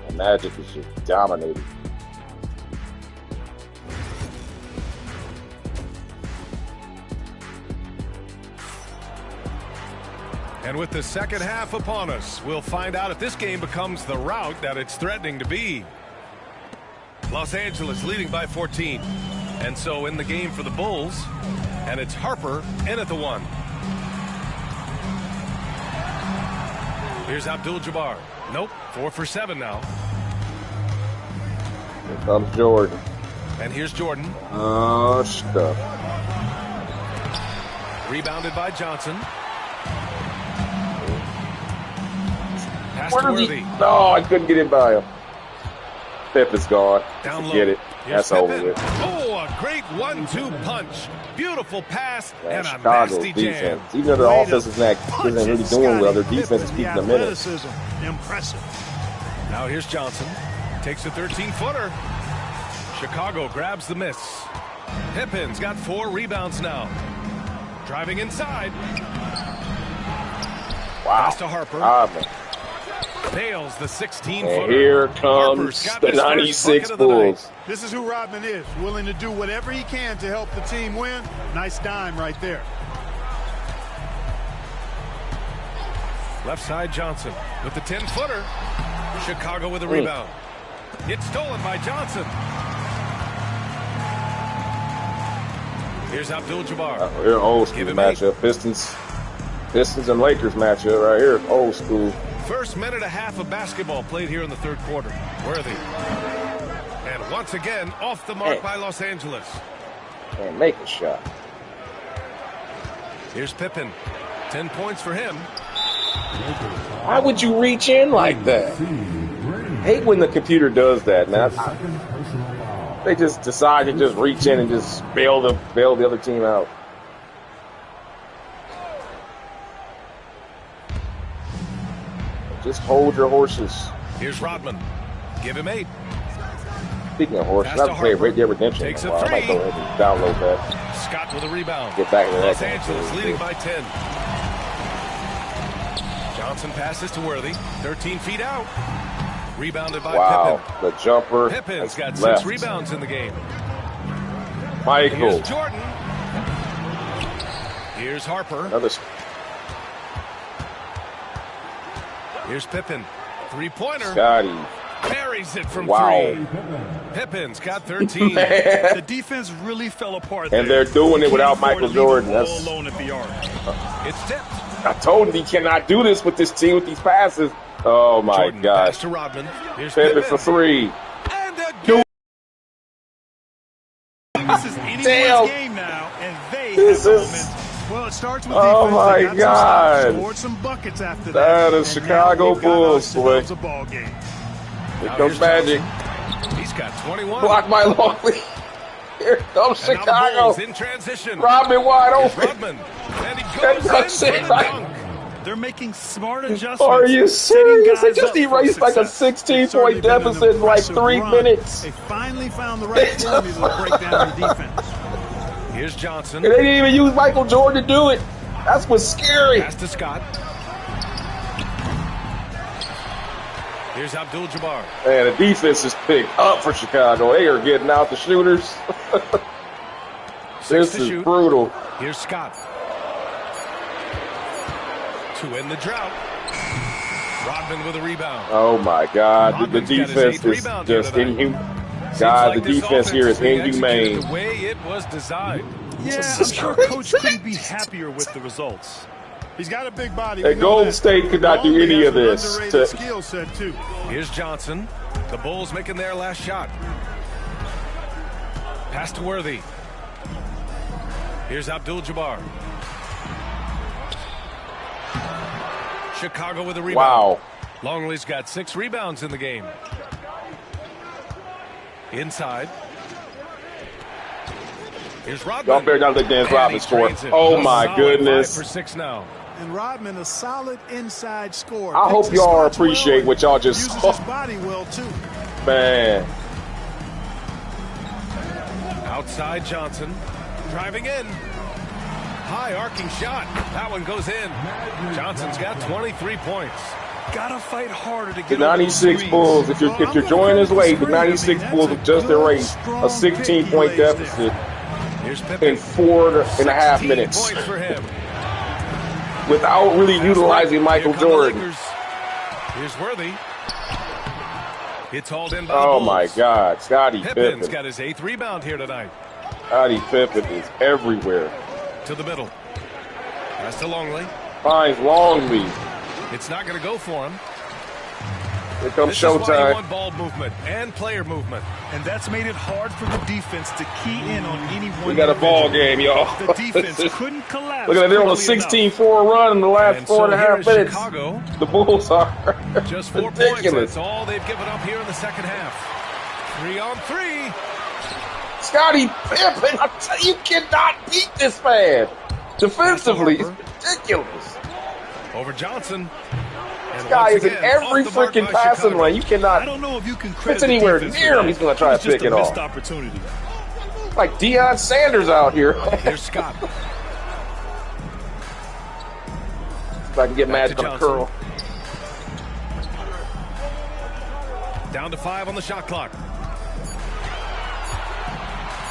And Magic is just dominating. And with the second half upon us, we'll find out if this game becomes the rout that it's threatening to be. Los Angeles leading by 14. And so in the game for the Bulls, and it's Harper in at the 1. Here's Abdul-Jabbar. Nope, 4 for 7 now. Here comes Jordan. And here's Jordan. Oh, stuff. Rebounded by Johnson. Pass Where to is Worthy. he? No, I couldn't get it by him. Pip is gone. Down low. Get it. Here's That's over Pippen. with. Oh, a great 1-2 punch. Beautiful pass and a Chicago's nasty jam. defense. Even though their offense isn't really doing well, their defense is keeping them in it. Impressive. Now here's Johnson. Takes a 13-footer. Chicago grabs the miss. Pippen's got 4 rebounds now. Driving inside. Wow. Pass to Harper. Man. Nails the 16-footer. And here comes the 96 Bulls. This is who Rodman is, willing to do whatever he can to help the team win. Nice dime right there. Left side Johnson with the 10-footer. Chicago with a rebound. It's stolen by Johnson. Here's Abdul-Jabbar. Here, old school matchup. Pistons and Lakers matchup right here. Old school. First minute and a half of basketball played here in the third quarter. Worthy. And once again, off the mark by Los Angeles. And make a shot. Here's Pippen. 10 points for him. Why would you reach in like that? Hate when the computer does that, man. They just decide to just reach in and just bail the other team out. Just hold your horses. Here's Rodman. Give him 8. Speaking of horses, I've played Red Dead Redemption. Takes a while. a 3. I might go ahead and download that. Scott with a rebound. Get back to that. Los Angeles leading by 10. Johnson passes to Worthy. 13 feet out. Rebounded by Pippen. The jumper. Pippen's got left. 6 rebounds in the game. Michael. Here's Jordan. Here's Harper. Here's Pippen. 3-pointer. Scotty. Buries it from 3. Wow. Pippen's got 13. The defense really fell apart. And they're doing it without Michael Jordan. All alone at the arc. It's tipped. I told him he cannot do this with this team with these passes. Oh my Jordan gosh. pass to Rodman. Here's Pippen Pippen for 3. And again. This is anyone's Damn. game now, and they This have is- momentum. Well, it starts with Oh defense. my They got some God. stops, scored some buckets after That that. is And Chicago now they've got Bulls, us boy. to a ball game. Here Now comes here's Magic. He's got 21. Block by Longley. Here comes And now the Chicago. Bulls in transition. Rodman wide Here's open. Rodman. And he That goes dunk's in it, for the right? dunk. They're making smart adjustments. Are you setting serious? They guys just up for erased like a success. 16-point Certainly been an deficit in like impressive 3 run. minutes. They finally found the right formula to break down their defense. Here's Johnson. And they didn't even use Michael Jordan to do it. That's what's scary. Pass to Scott. Here's Abdul-Jabbar. Man, the defense is picked up for Chicago. They are getting out the shooters. 6 This to is shoot. brutal. Here's Scott. To end the drought. Rodman with a rebound. Oh my God, the Rodman's got his defense 8th is rebound here just tonight. inhumane. Seems God, like the this defense here is offense being executed inhumane. the way it was designed. Yeah, This I'm is sure crazy. Coach couldn't be happier with the results. He's got a big body. And we know Golden that. State could not do Longley any has of an this. underrated skill set too. Here's Johnson. The Bulls making their last shot. Pass to Worthy. Here's Abdul-Jabbar. Chicago with a rebound. Wow. Longley's got 6 rebounds in the game. Inside. Here's Rodman. Y'all better not let Dennis And Rodman he score. drains it. Oh A my solid goodness. 5 for 6 now. And Rodman, a solid inside scorer. I Picks hope his y'all spots well appreciate and what y'all just uses saw. his body well too. Man. Outside Johnson. Driving in. High arcing shot. That one goes in. Johnson's got 23 points. Gotta fight harder to get The over those 96 threes. Bulls, if you're joining us late, the 96 Bulls have just erased a 16-point deficit Here's Pippen. in 4.5 16 minutes. points for him. without really utilizing Michael Jordan. Here's Worthy. It's hauled in by Oh, the my Bulls. God. Scottie Pippen's Pippen. got his 8th rebound here tonight. Scottie Pippen is everywhere. To the middle. Pass to Longley. Finds Longley. It's not going to go for him. Here comes This is why you showtime. want ball movement and player movement. And that's made it hard for the defense to key in on any one. We got a ball game, y'all. The defense couldn't collapse. Look at that. They're on a quickly 16-4 run in the last And 4.5 so here is minutes. Chicago. The Bulls are Just 4 points. ridiculous. That's all they've given up here in the second half. 3 on 3. Scottie Pippen, I tell you, you cannot beat this man. Defensively, it's ridiculous. Over Johnson. And This guy once is in again, every off the mark freaking by passing Chicago. lane. You I cannot, don't know if you can if credit it's anywhere the defense near for him, that. he's going to try It to was pick it just a off. missed opportunity. Like Deion Sanders out here. Here's Scott. If I can get Back Magic to on a Johnson. curl. Down to 5 on the shot clock.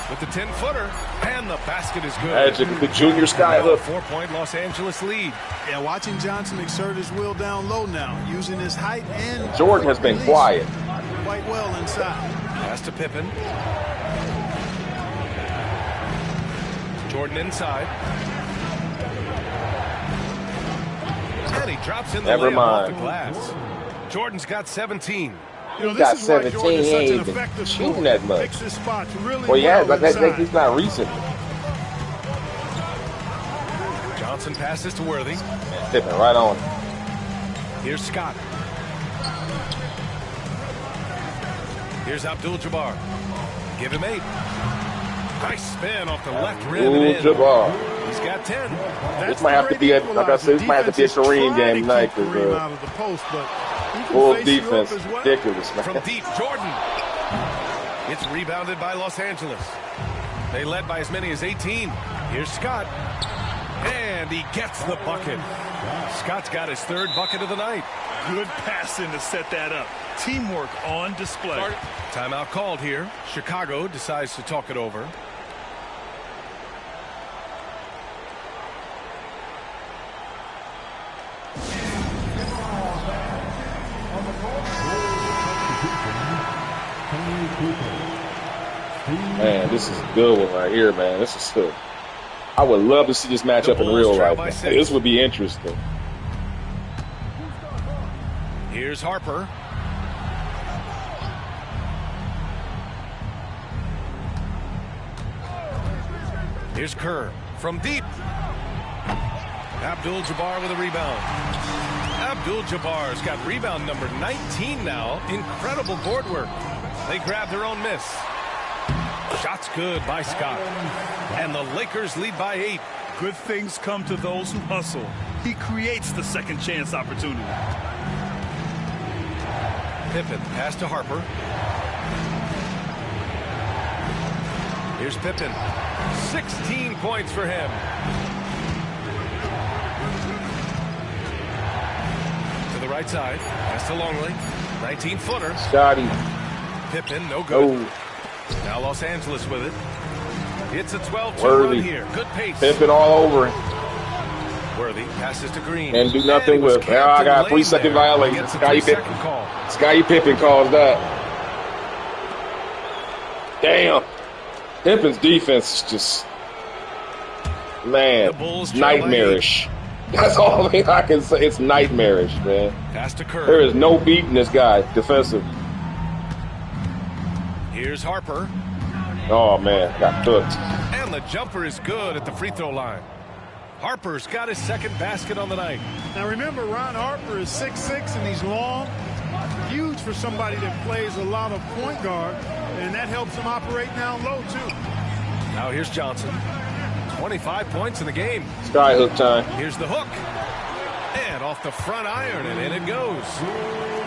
With the 10-footer. And the basket is good. Magic, the junior sky hook. 4-point Los Angeles lead. Yeah, watching Johnson exert his will down low now, using his height and Jordan has been release quiet. quite well inside. Pass to Pippen. Jordan inside. And he drops in the Never layup off the mind. glass. Jordan's got 17. You know, Got this is why 17, Jordan is such he an ain't been effective shooting scorer. that much. Picks his spots really Well, yeah, well inside. he's not recent. Johnson passes to Worthy. Pippen right on. Here's Scott. Here's Abdul-Jabbar. Give him 8. Nice spin off the left rim and in. Jabbar. He's got 10. This might have to be, like I said, this might have to be a Kareem game tonight Kareem because out of the post, but he can full face you up defense, as well. ridiculous, man. From deep, Jordan. It's rebounded by Los Angeles. They led by as many as 18. Here's Scott. And he gets the bucket. Scott's got his 3rd bucket of the night. Good passing to set that up. Teamwork on display. Timeout called here. Chicago decides to talk it over. Man, this is a good one right here, man. This is good. I would love to see this matchup in Bulls real trail life. by Man. 6. This would be interesting. Here's Harper. Here's Kerr from deep. Abdul-Jabbar with a rebound. Abdul-Jabbar's got rebound number 19 now. Incredible board work. They grab their own miss. Shots good by Scott. And the Lakers lead by 8. Good things come to those who hustle. He creates the second chance opportunity. Pippen pass to Harper. Here's Pippen. 16 points for him. To the right side. Pass to Longley. 19-footer. Scottie. Pippen, no good. Oh, Now Los Angeles with it. It's a 12-2 Worthy. run here. Good pace. Pippen all over it. Worthy passes to Green. And do nothing he was with it. Now I got a camped in 3-second lane violation. there. Gets a Scottie 3-second Pippen. call. Scottie Pippen calls that. Damn. Pippen's defense is just, man, The Bulls trail by nightmarish. That's all I can say. It's nightmarish, man. Pass to Kerr. There is no beating this guy defensively. Here's Harper. Oh, man, got cooked. And the jumper is good at the free throw line. Harper's got his 2nd basket on the night. Now remember, Ron Harper is 6'6", and he's long. Huge for somebody that plays a lot of point guard, and that helps him operate down low, too. Now here's Johnson. 25 points in the game. Skyhook time. Here's the hook. And off the front iron, and in it goes.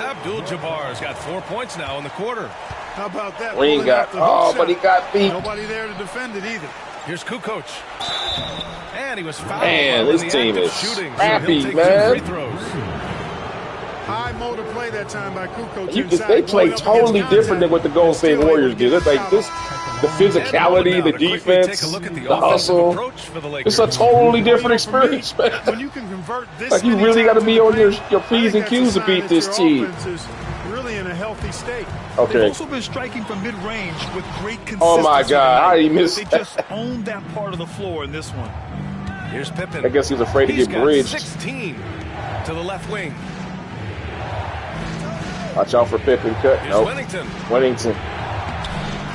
Abdul-Jabbar's got 4 points now in the quarter. How about that? We ain't Pulling got, out the hook oh, shot. but he got beat. Nobody there to defend it either. Here's Kukoc. And he was fouled. Man, while this in the team act of is shooting. So scrappy, he'll take man. 2 free throws. High motor play that time by Kukoc. You inside, they play going up totally against different than what the Golden contact, State and still Warriors able to did. get It's a like shot this. off. the physicality, the defense, the hustle. It's a totally different experience, man. When you can convert this like you really got to be on your P's and Q's to beat this team. Really in a healthy state. They've Okay. also been striking from mid-range with great consistency. Oh my God, how did he miss They that? just owned that part of the floor in this one. Here's Pippen. I guess he was afraid to He's get got bridged. 16 to the left wing. Watch out for Pippen cut. Here's Nope. Wennington. Wennington.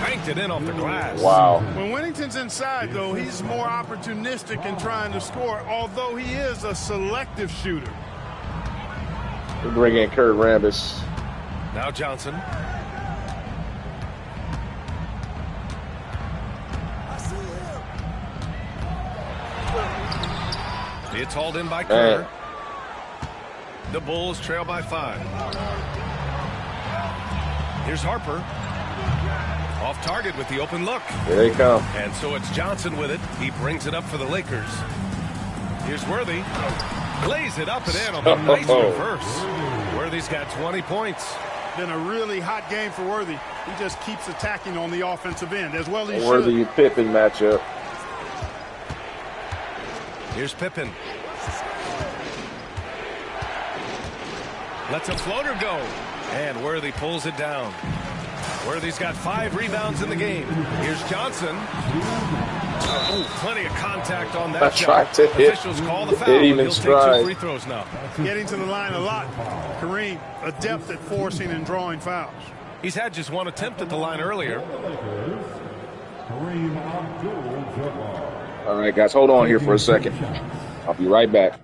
Banked it in off the glass. Wow. When Wennington's inside, though, he's more opportunistic in trying to score, although he is a selective shooter. We bring in Kurt Rambis. Now Johnson. It's hauled in by Kerr. The Bulls trail by 5. Here's Harper. Off target with the open look. Here they come. And so it's Johnson with it. He brings it up for the Lakers. Here's Worthy. Lays it up and in on the nice reverse. Worthy's got 20 points. Been a really hot game for Worthy. He just keeps attacking on the offensive end as well as he Worthy should. Pippen matchup. Here's Pippen. Lets a floater go. And Worthy pulls it down. Worthy's got 5 rebounds in the game. Here's Johnson. Ooh, plenty of contact on that I shot. tried to hit. Officials call the It foul. didn't And even he'll take 2 stride. free throws now. Getting to the line a lot. Kareem, adept at forcing and drawing fouls. He's had just 1 attempt at the line earlier. Kareem Abdul-Jabbar. All right, guys, hold on here for a second. I'll be right back.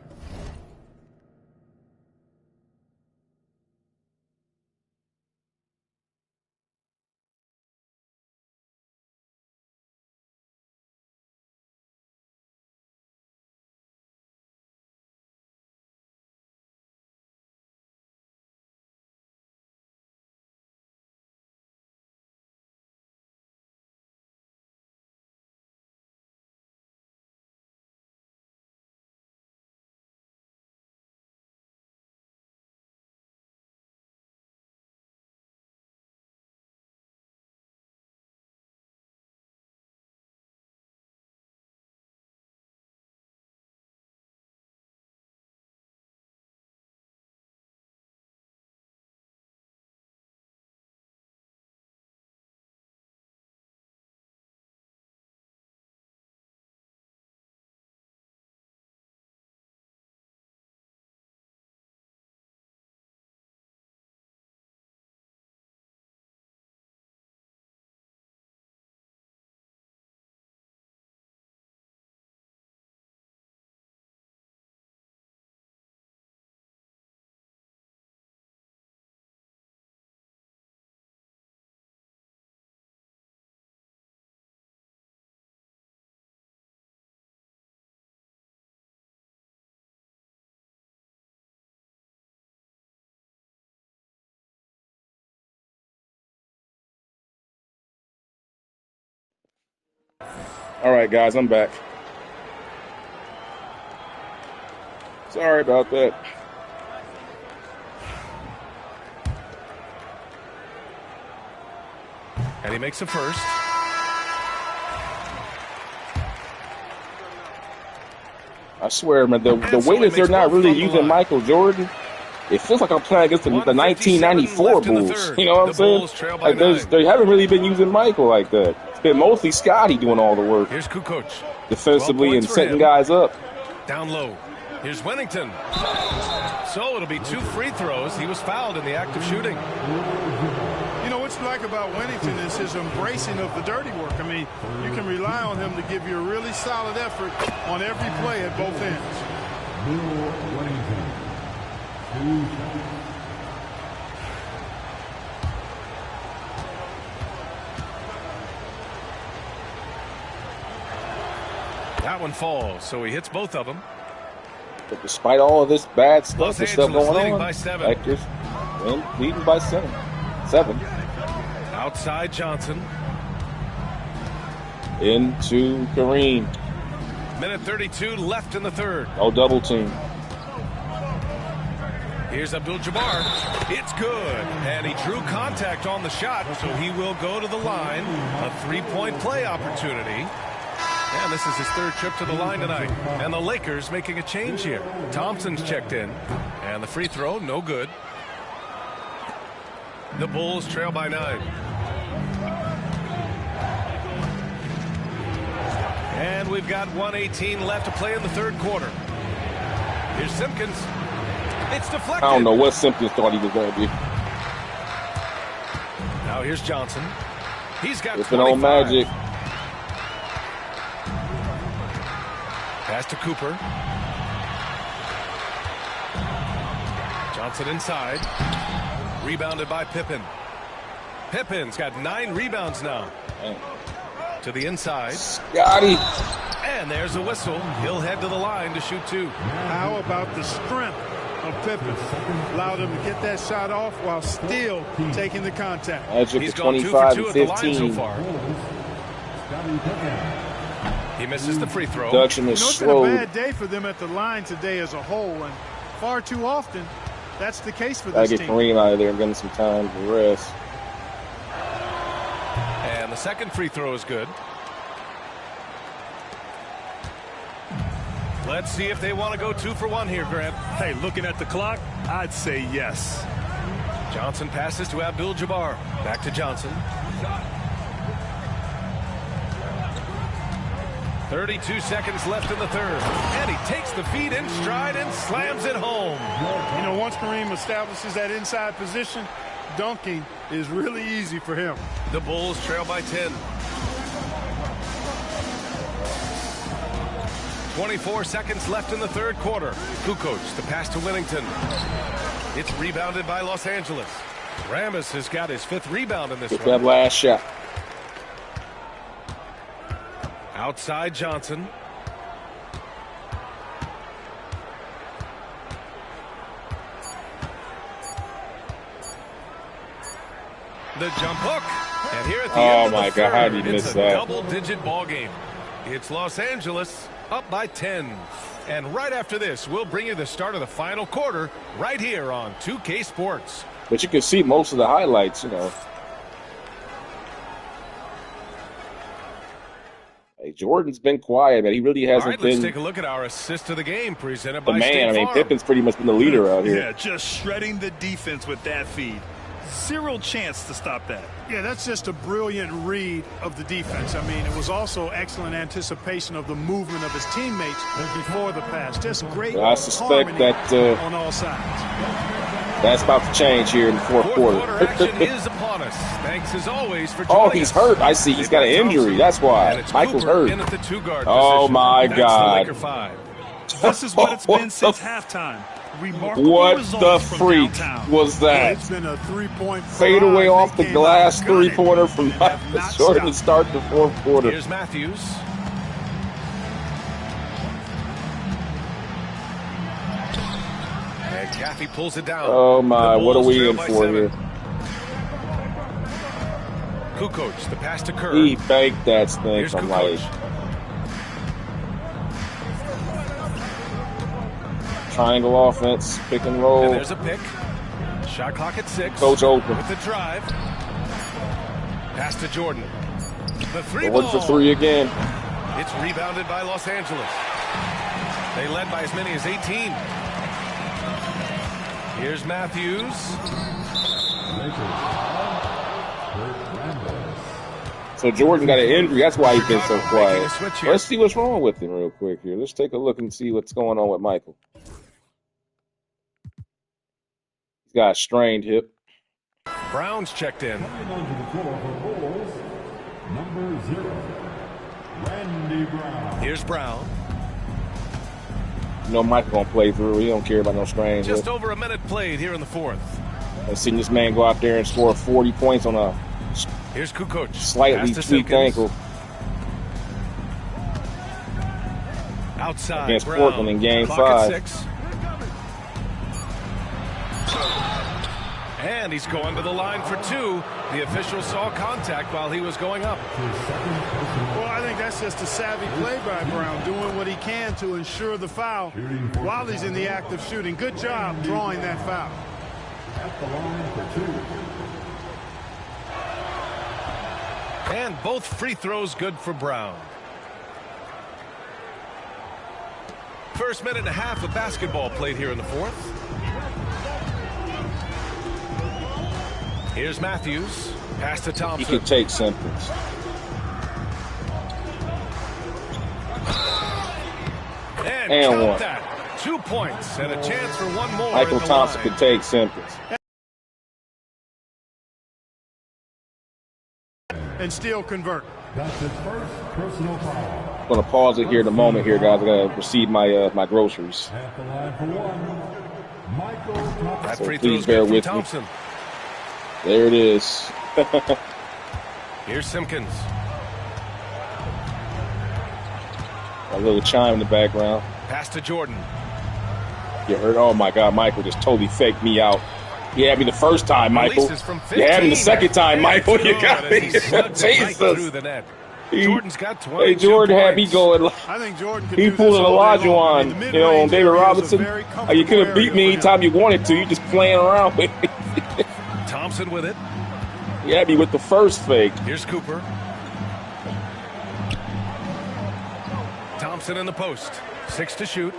All right, guys, I'm back. Sorry about that. And he makes a first. I swear, man, the way that they're not really using Michael Jordan, it feels like I'm playing against the 1994 Bulls. You know what I'm saying? Like they haven't really been using Michael like that. It's been mostly Scotty doing all the work Here's Kukoc. defensively and 12 points for setting him. guys up. Down low. Here's Wennington. So it'll be 2 free throws. He was fouled in the act of shooting. You know, what you like about Wennington is his embracing of the dirty work. I mean, you can rely on him to give you a really solid effort on every play at both ends. Bill Wennington. 2 seconds. That one falls, so he hits both of them. But despite all of this bad stuff Los and stuff Angeles going leading on, by 7. Lakers leading by 7. Outside Johnson. Into Kareem. Minute 32 left in the third. No double team. Here's Abdul-Jabbar. It's good. And he drew contact on the shot, so he will go to the line. A three-point play opportunity. And this is his third trip to the line tonight. And the Lakers making a change here. Thompson's checked in. And the free throw, no good. The Bulls trail by 9. And we've got 1:18 left to play in the third quarter. Here's Simpkins. It's deflected. I don't know what Simpkins thought he was going to do. Now here's Johnson. He's got It's been on Magic. Pass to Cooper. Johnson inside. Rebounded by Pippen. Pippen's got 9 rebounds now. Man. To the inside. Scotty. And there's a whistle. He'll head to the line to shoot 2. How about the strength of Pippen? Allowed him to get that shot off while still taking the contact. Magic He's to gone 2 for 25 2 and at the line 15. so far. He misses the free throw. Production is It's been a slowed. bad day for them at the line today as a whole, and far too often that's the case for Gotta this get team. Kareem out of there and give him some time to rest. And the second free throw is good. Let's see if they want to go 2 for 1 here, Grant. Hey, looking at the clock, I'd say yes. Johnson passes to Abdul-Jabbar. Back to Johnson. 32 seconds left in the third. And he takes the feed in stride and slams it home. You know, once Kareem establishes that inside position, dunking is really easy for him. The Bulls trail by 10. 24 seconds left in the third quarter. Kukoc, the pass to Whittington. It's rebounded by Los Angeles. Ramos has got his 5th rebound in this Get one. that last shot. Outside Johnson. The jump hook. And here at the end of the my God, how did he third, miss it's a that? double-digit ball game. It's Los Angeles up by 10. And right after this, we'll bring you the start of the final quarter right here on 2K Sports. But you can see most of the highlights, you know. Hey, Jordan's been quiet, man. He really All hasn't right, let's been take a look at our assist of the game presented the by State man. I mean, Farm. Pippen's pretty much been the leader out here. Yeah, just shredding the defense with that feed. Zero chance to stop that. Yeah, that's just a brilliant read of the defense. I mean, it was also excellent anticipation of the movement of his teammates before the pass. Just great I suspect harmony that on all sides. that's about to change here in the fourth Fourth quarter. quarter action is upon us. Thanks as always for joining Oh, he's us. hurt. I see. He's got an injury. That's And why. it's Michael's Cooper hurt. in at the 2-guard Oh, position. my That's God. The Laker 5. This is what it's What been the since f- halftime. Remarkable What results the from freak downtown. was that? It's been a three-point Fade away barrage. off the They came glass out gunning three-pointer from and have Michael not Jordan to stopped. start the fourth quarter. Here's Matthews. And Caffey pulls it down. Oh, my. The What are Bulls we trail in by for 7. here? Kukoc, the pass to Kerr. He banked that thing Here's from Kukoc. like triangle offense, pick and And roll. there's a pick. Shot clock at 6. Coach open. With the drive. Pass to Jordan. The three Going ball. for 3 again. It's rebounded by Los Angeles. They led by as many as 18. Here's Matthews. So Jordan got an injury. That's why he's been so Chicago making quiet. a switch here. Let's see what's wrong with him real quick here. Let's take a look and see what's going on with Michael. He's got a strained hip. Brown's checked in. Coming onto the floor for Bulls, number 0, Randy Brown. Here's Brown. You know Michael gonna play through. He don't care about no strained hip. Just over a minute played here in the fourth. I've seen this man go out there and score 40 points on a Here's Kukoc. slightly Pass to tweaked Simpkins. ankle Outside. against Brown. Portland in Game Clock 5. at 6. And he's going to the line for 2. The official saw contact while he was going up. Well, I think that's just a savvy play by Brown, doing what he can to ensure the foul while he's in the act of shooting. Good job drawing that foul. At the line for 2. And both free throws good for Brown. First minute and a half of basketball played here in the fourth. Here's Matthews. Pass to Thompson. He could take Simpkins. And one. That. 2 points and a chance for one more. Michael Thompson could take Simpkins. And still convert. That's his first personal foul. I'm going to pause it here in a moment here, guys. I'm going to receive my my groceries. At the line for 1, Michael Thompson. That So free please throw's bear good from with Thompson. me. There it is. Here's Simpkins. A little chime in the background. Pass to Jordan. You heard? Oh, my God. Michael just totally faked me out. You had me the first time, Michael. You had me the second time, Michael. You got me. Jesus. Through the net. Jordan's got 20. Hey, Jordan had me going. I think Jordan could He do pulled this an all day long. Olajuwon, you know, on David Robinson. You could have beat me anytime you wanted to. You just playing around with me. Thompson with it. You had me with the first fake. Here's Cooper. Thompson in the post. 6 to shoot.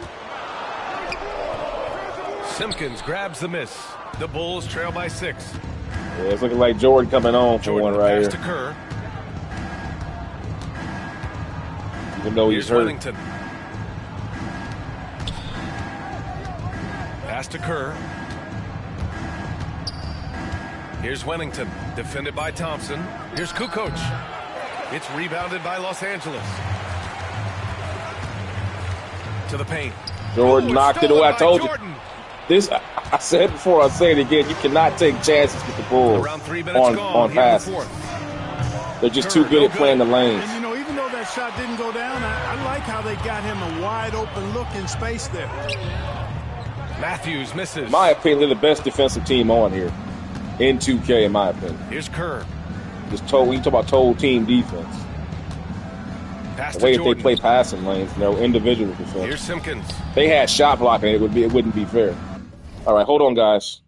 Simpkins grabs the miss. The Bulls trail by 6. Yeah, it's looking like Jordan coming on for one right pass here. to Kerr. Even though he's hurt. Wellington. Pass to Kerr. Here's Wellington, defended by Thompson. Here's Kukoc. It's rebounded by Los Angeles. To the paint. Jordan knocked it away. I told you. Jordan. This, I said before, I'll say it again. You cannot take chances with the Bulls Around 3 minutes on passes. They're just too good at playing the lanes. And, you know, even though that shot didn't go down, I like how they got him a wide open look in space there. Matthews misses. In my opinion, they're the best defensive team on here in 2K, in my opinion. Here's Kerr. Just when you talk about total team defense, Pass the way to that they Jordan. play passing lanes, and their individual defense. Here's Simpkins. They had shot blocking, it wouldn't be fair. All right, hold on, guys.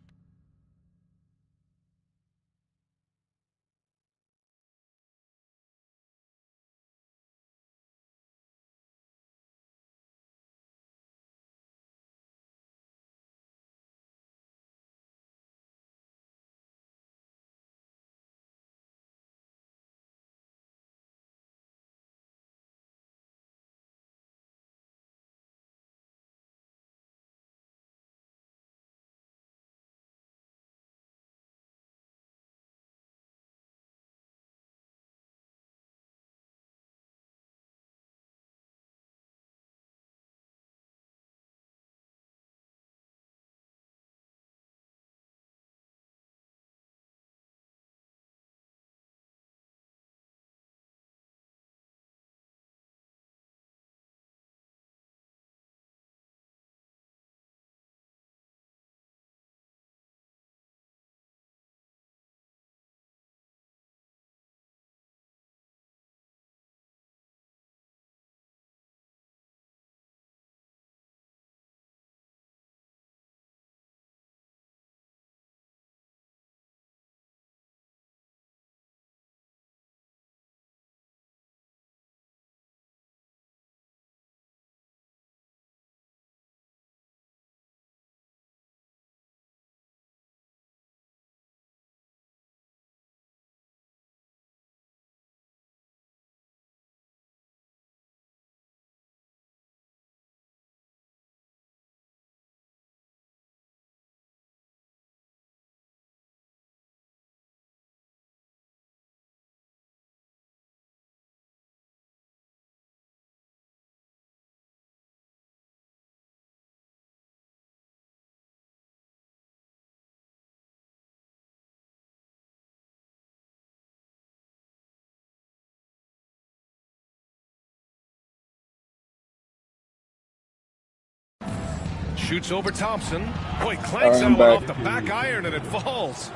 Shoots over Thompson. Boy, clanks that one off the back iron and it falls.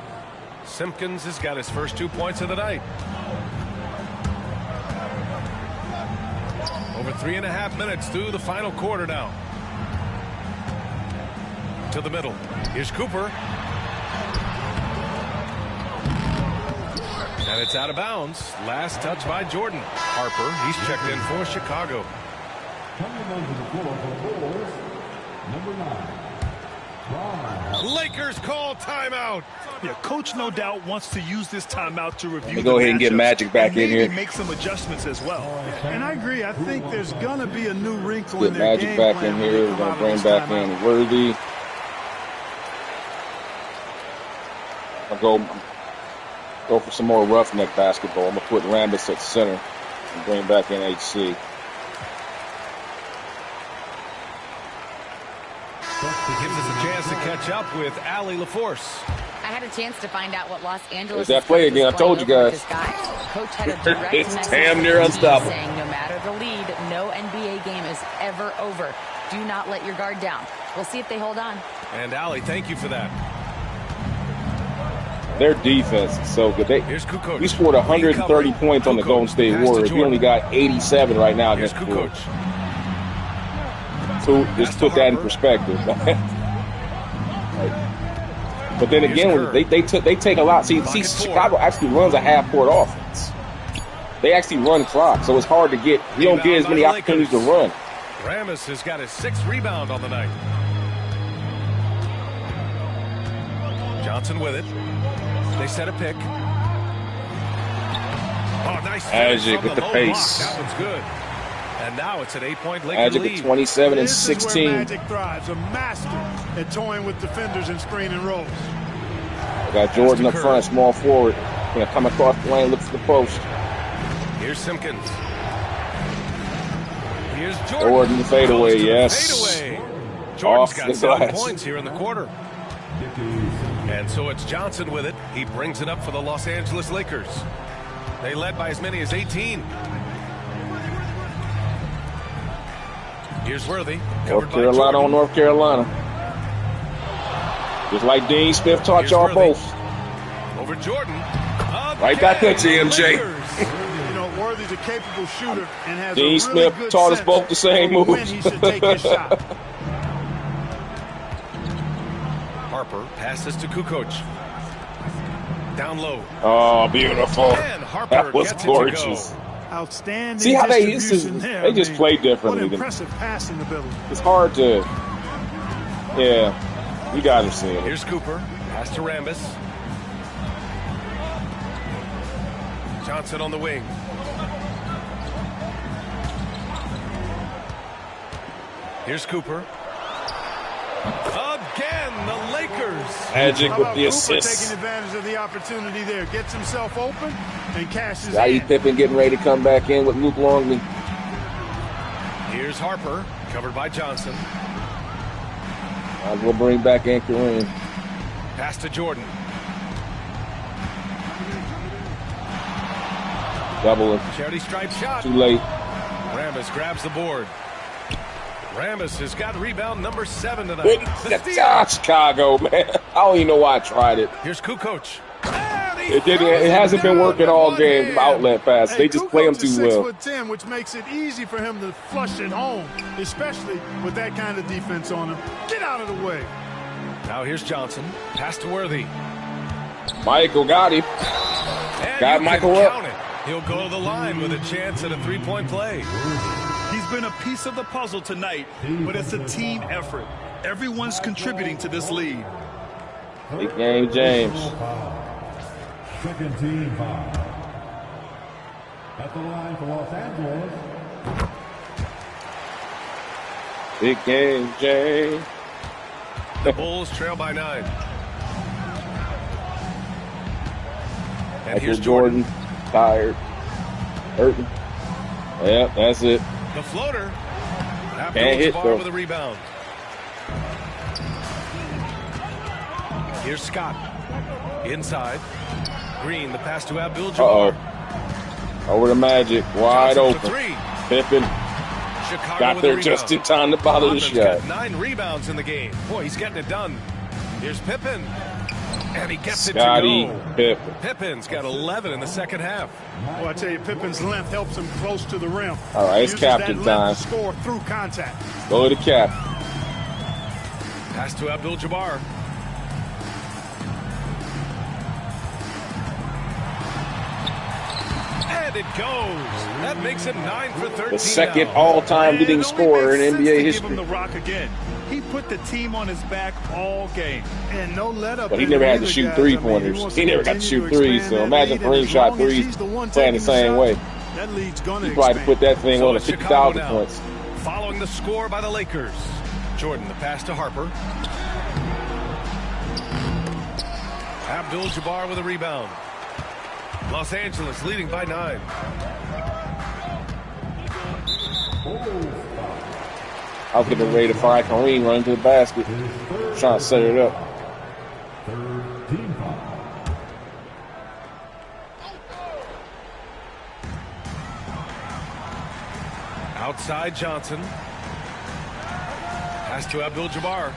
Simpkins has got his first 2 points of the night. Over 3.5 minutes through the final quarter now. To the middle. Here's Cooper. And it's out of bounds. Last touch by Jordan. Harper, he's checked in for Chicago. Coming onto the floor for the Bulls, number 9. Lakers call timeout. Yeah, coach no doubt wants to use this timeout to review. Go ahead and get Magic back in here. Make some adjustments as well. And I agree. I think there's going to be a new wrinkle Get in their Magic game back plan in here. We're going to bring back in Worthy. I'll go for some more roughneck basketball. I'm going to put Rambis at center and bring back in HC. Gives us a chance to catch up with Allie LaForce. I had a chance to find out what Los Angeles. There's that play again. I told you guys. Coach had a direct It's message damn to near the team unstoppable. saying no matter the lead, no NBA game is ever over. Do not let your guard down. We'll see if they hold on. And Allie, thank you for that. Their defense is so good. Here's Kukoc. We scored 130 points on the Golden State Warriors. We only got 87 right now Here's against the Warriors. Kukoc. So just put that in perspective. But then again, they take a lot. See, Chicago actually runs a half-court offense. They actually run clock, so it's hard to get. You don't get as many opportunities to run. Rambis has got his 6th rebound on the night. Johnson with it. They set a pick. Oh, nice. Magic with the pace. That one's good. And now it's an 8-point Laker Magic lead. at 27 and This is 16. where Magic thrives, a master at toying with defenders and screening rolls. Got Jordan up front, small forward. Gonna come across the lane, look for the post. Here's Simpkins. Here's Jordan. Jordan, the fadeaway, Goes to the yes. fadeaway. Jordan's Off got the 7 glass. points here in the quarter. And so it's Johnson with it. He brings it up for the Los Angeles Lakers. They led by as many as 18. Here's Worthy. North Carolina on North Carolina. Just like Dean Smith taught y'all both. Over Jordan. Right back at you, MJ. You know, Worthy's a capable shooter and has Dean a really Smith good taught us sense both the same of when moves. he should take his shot. Harper passes to Kukoc. Down low. Oh, beautiful. And Harper That was gets it to go. gorgeous. Outstanding. See how they used to, distribution there. they just play differently. What impressive passing ability. It's hard to, yeah, you guys are seeing it. Here's Cooper. Pass to Rambis. Johnson on the wing. Here's Cooper. Again, the Lakers. Magic How with about the Cooper assist. taking advantage of the opportunity there. Gets himself open and cashes Scottie in. Pippen getting ready to come back in with Luke Longley. Here's Harper, covered by Johnson. We'll bring back in Kareem. Pass to Jordan. Double it. Charity stripe shot. Too late. Rambis grabs the board. Rambis has got rebound number 7 tonight. The steal. Chicago, man. I don't even know why I tried it. Here's Kukoc. It didn't. It hasn't been working all game. Outlet pass. They just play him too well. 6'10", which makes it easy for him to flush it home, especially with that kind of defense on him. Get out of the way. Now here's Johnson. Pass to Worthy. Michael got him. And Got you Michael can up. count it. He'll go to the line with a chance at a 3-point play. He's been a piece of the puzzle tonight, but it's a team effort. Everyone's contributing to this lead. Big game, James. Second team foul. At the line for Los Angeles. Big game, James. The Bulls trail by 9. And Michael here's Jordan. Tired. Hurting. Yep, that's it. The floater. That Can't hit, bar though. with a rebound. Here's Scott. Inside. Green, the pass to Abdul-Jabbar. Over the Magic. Wide Johnson for open. 3. Pippen Chicago got with there a rebound. just in time to bother the Rodman's shot. got 9 rebounds in the game. Boy, he's getting it done. Here's Pippen. And he gets Scottie it to go. Pippen. Pippen's got 11 in the second half. Well, I tell you, Pippen's length helps him close to the rim. All right, it's Uses captain that time. length to score through contact. Go to the cap. Pass to Abdul-Jabbar. And it goes. That makes it 9 for 13. The second now. all-time leading It only scorer in makes sense NBA to give history. him the rock again. He put the team on his back all game. And no let up. But he never had to shoot three-pointers. He never got to shoot threes. So imagine for him shot threes playing the same way. That lead's going to He probably put that thing So on at it's Chicago 50,000 now, points. following the score by the Lakers. Jordan, the pass to Harper. Abdul-Jabbar with a rebound. Los Angeles leading by 9. I was getting ready to find Kareem running to the basket, trying to set it up. Third team foul. Outside Johnson. Pass to Abdul-Jabbar.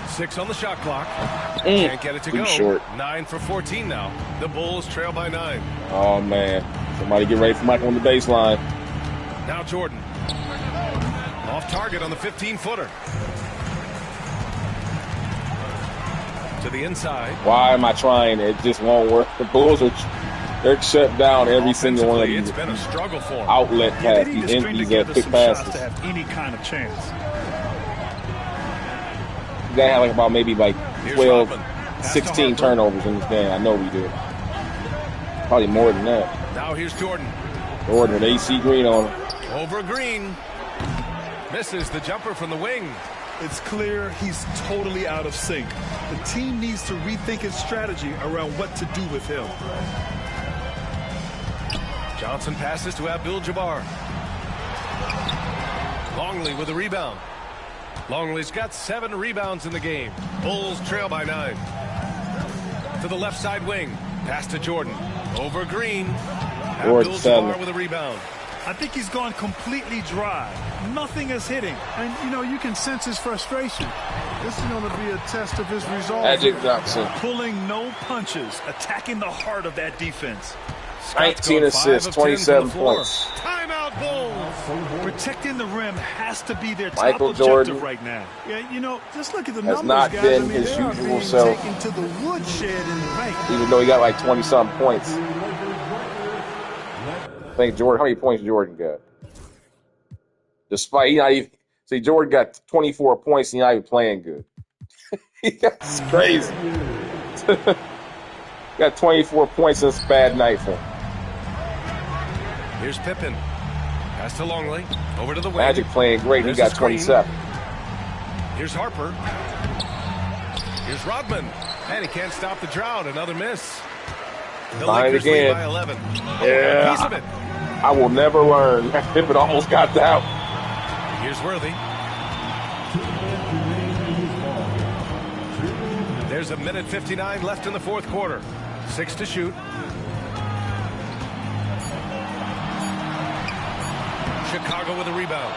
6 on the shot clock. Can't get it to Too go. short. 9 for 14 now. The Bulls trail by 9. Oh, man. Somebody get ready for Michael on the baseline. Now Jordan. Off target on the 15-footer. To the inside. Why am I trying? It just won't work. The Bulls they're shut down every single one of Offensively, these it's been a struggle for them. outlet Yeah, pass, they need these to string empties, together quick some shots passes. to have any kind of chance. You gotta have like about maybe like Here's 12, Rodman. Pass to 16 Harper. turnovers in this game. I know we do. Probably more than that. Now here's Jordan. Jordan with AC Green on him. Over Green. Misses the jumper from the wing. It's clear he's totally out of sync. The team needs to rethink its strategy around what to do with him. Johnson passes to Abdul-Jabbar. Longley with a rebound. Longley's got 7 rebounds in the game. Bulls trail by 9. To the left side wing. Pass to Jordan. Over Green. Jordan Abdul-Jabbar Sadler. with a rebound. I think he's gone completely dry. Nothing is hitting. And, you know, you can sense his frustration. This is going to be a test of his resolve. Magic Johnson. Pulling no punches, attacking the heart of that defense. Scott's 19 going 5 assists, of 10 from the 27 floor. points. Timeout Bulls. Protecting the rim has to be their top Michael objective Jordan right now. Yeah, you know, just look at the has numbers, not guys. been I mean, his they are usual being self. taken to the woodshed in the paint. Even though he got like 20-something points. I think Jordan, how many points Jordan got? Despite, he not even, see, Jordan got 24 points and he's not even playing good. That's crazy. Got 24 points and it's a bad night for him. Here's Pippen. Pass to Longley. Over to the wing. Magic playing great. He There's got the screen. 27. Here's Harper. Here's Rodman. And he can't stop the drought. Another miss. The Trying it Lakers lead again. by 11. Yeah. Piece of it. I will never learn. Pippen almost got out. Here's Worthy. There's a minute 59 left in the fourth quarter. 6 to shoot. Chicago with a rebound.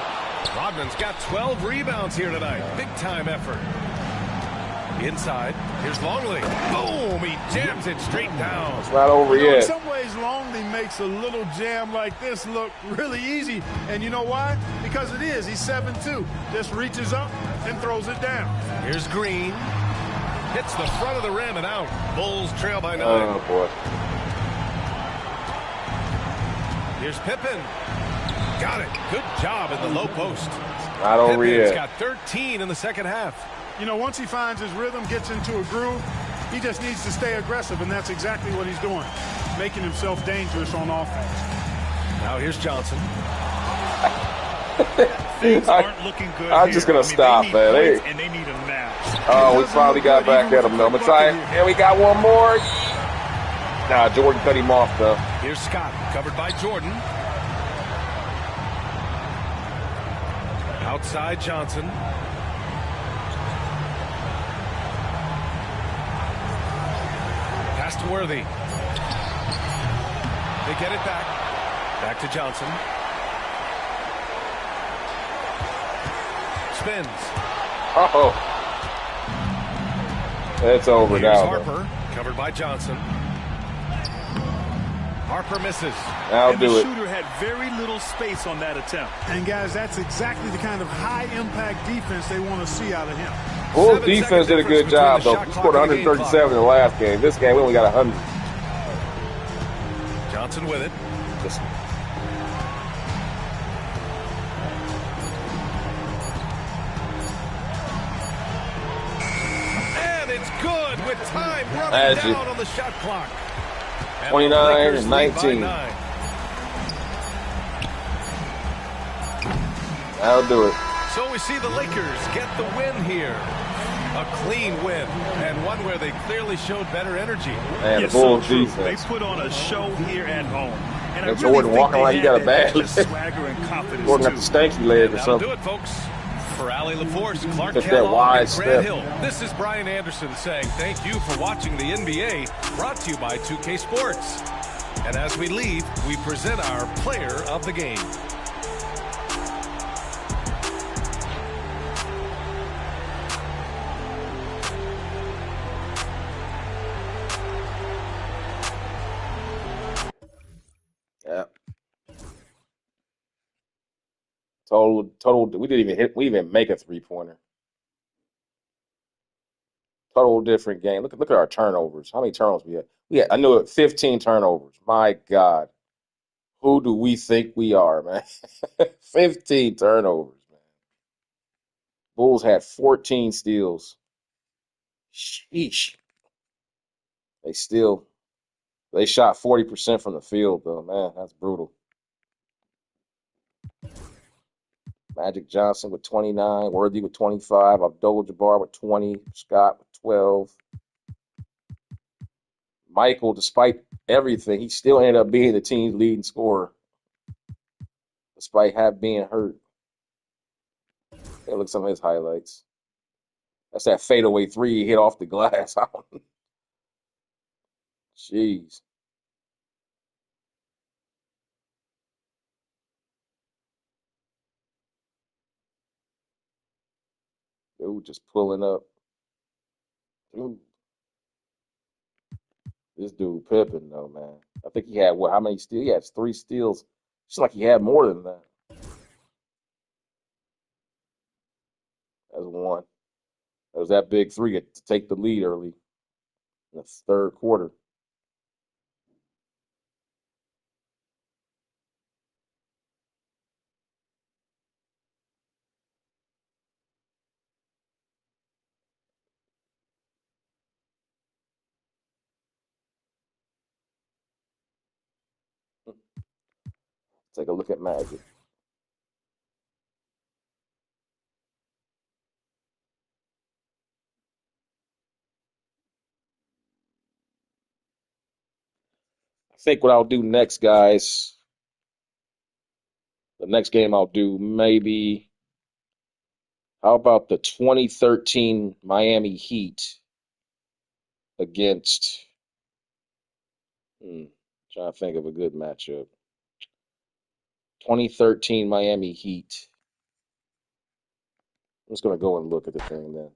Rodman's got 12 rebounds here tonight. Big time effort. Inside. Here's Longley. Boom! He jams it straight down. It's not over You know, in yet. some ways, Longley makes a little jam like this look really easy. And you know why? Because it is. He's 7'2". Just reaches up and throws it down. Here's Green. Hits the front of the rim and out. Bulls trail by 9. Oh, boy. Here's Pippen. Got it. Good job in the low post. Not over Pippen's yet. got 13 in the second half. You know, once he finds his rhythm, gets into a groove, he just needs to stay aggressive, and that's exactly what he's doing, making himself dangerous on offense. Now here's Johnson. Things aren't looking good I'm here. just gonna they stop, need man. points They- and they need them now. Oh, we finally got back at him, though. I'm going to try it. Yeah, we got one more. Nah, Jordan cut him off, though. Here's Scott, covered by Jordan. Outside Johnson. Pass to Worthy. They get it back. Back to Johnson. Spins. Uh-oh. It's over Here's now. Harper, covered by Johnson. Harper misses. I'll do the it. shooter had very little space on that attempt. And, guys, that's exactly the kind of high-impact defense they want to see out of him. Bulls defense did a good job, though. We scored 137 in the last game. This game, we only got 100. Johnson with it. And it's good with time running down on the shot clock. 29 and 19. I'll do it. So we see the Lakers get the win here. A clean win, and one where they clearly showed better energy. And the Bulls defense. They put on a show here at home. And really Jordan walking like he got a bad leg. Swagger and confidence Jordan got the stanky leg or something. Do it, folks. For Ali LaForce, Clark Took that Kellogg, wide and step. Grant Hill. This is Brian Anderson saying thank you for watching the NBA, brought to you by 2K Sports. And as we leave, we present our player of the game. Yeah. Total. We didn't even hit. We didn't even make a 3-pointer. Total different game. Look at our turnovers. How many turnovers we had? I knew it. 15 turnovers. My God, who do we think we are, man? 15 turnovers, man. Bulls had 14 steals. Sheesh. They shot 40% from the field, though. Man, that's brutal. Magic Johnson with 29, Worthy with 25, Abdul-Jabbar with 20, Scott with 12. Michael, despite everything, he still ended up being the team's leading scorer, despite being hurt. Hey, look at some of his highlights. That's that fadeaway three he hit off the glass. Jeez. Dude just pulling up. Dude. This dude Pippen, though, man. I think he had, how many steals? He had 3 steals. It's like he had more than that. That's one. That was that big three to take the lead early in the third quarter. Take a look at Magic. I think what I'll do next, guys, the next game I'll do maybe, how about the 2013 Miami Heat against, trying to think of a good matchup. 2013 Miami Heat. I'm just going to go and look at the thing then.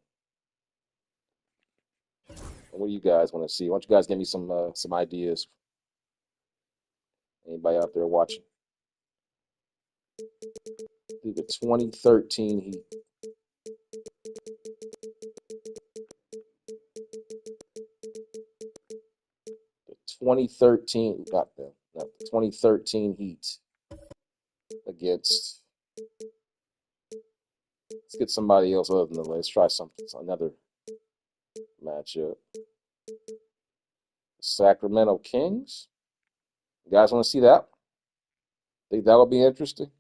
What do you guys want to see? Why don't you guys give me some ideas? Anybody out there watching? Do the 2013 Heat. The 2013, got them. No, the 2013 Heat against. Let's get somebody else other than the. Let's try another matchup. Sacramento Kings. You guys want to see that? Think that'll be interesting?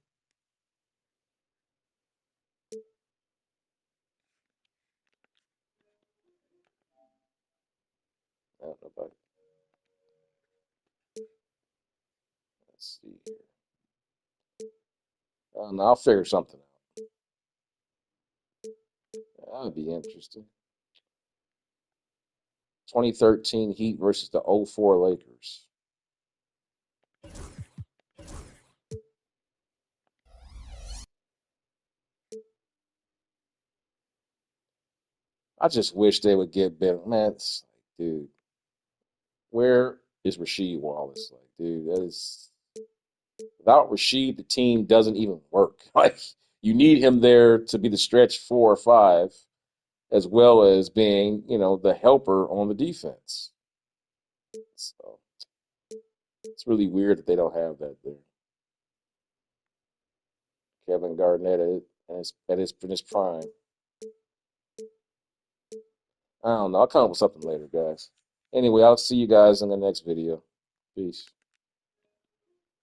Nobody. Let's see here. I'll figure something out. That'll be interesting. 2013 Heat versus the 04 Lakers. I just wish they would get better. Man, dude, where is Rasheed Wallace? Like, dude, that is without Rasheed, the team doesn't even work. Like, you need him there to be the stretch 4 or 5, as well as being, the helper on the defense. So it's really weird that they don't have that there. Kevin Garnett in his prime. I don't know. I'll come up with something later, guys. Anyway, I'll see you guys in the next video. Peace.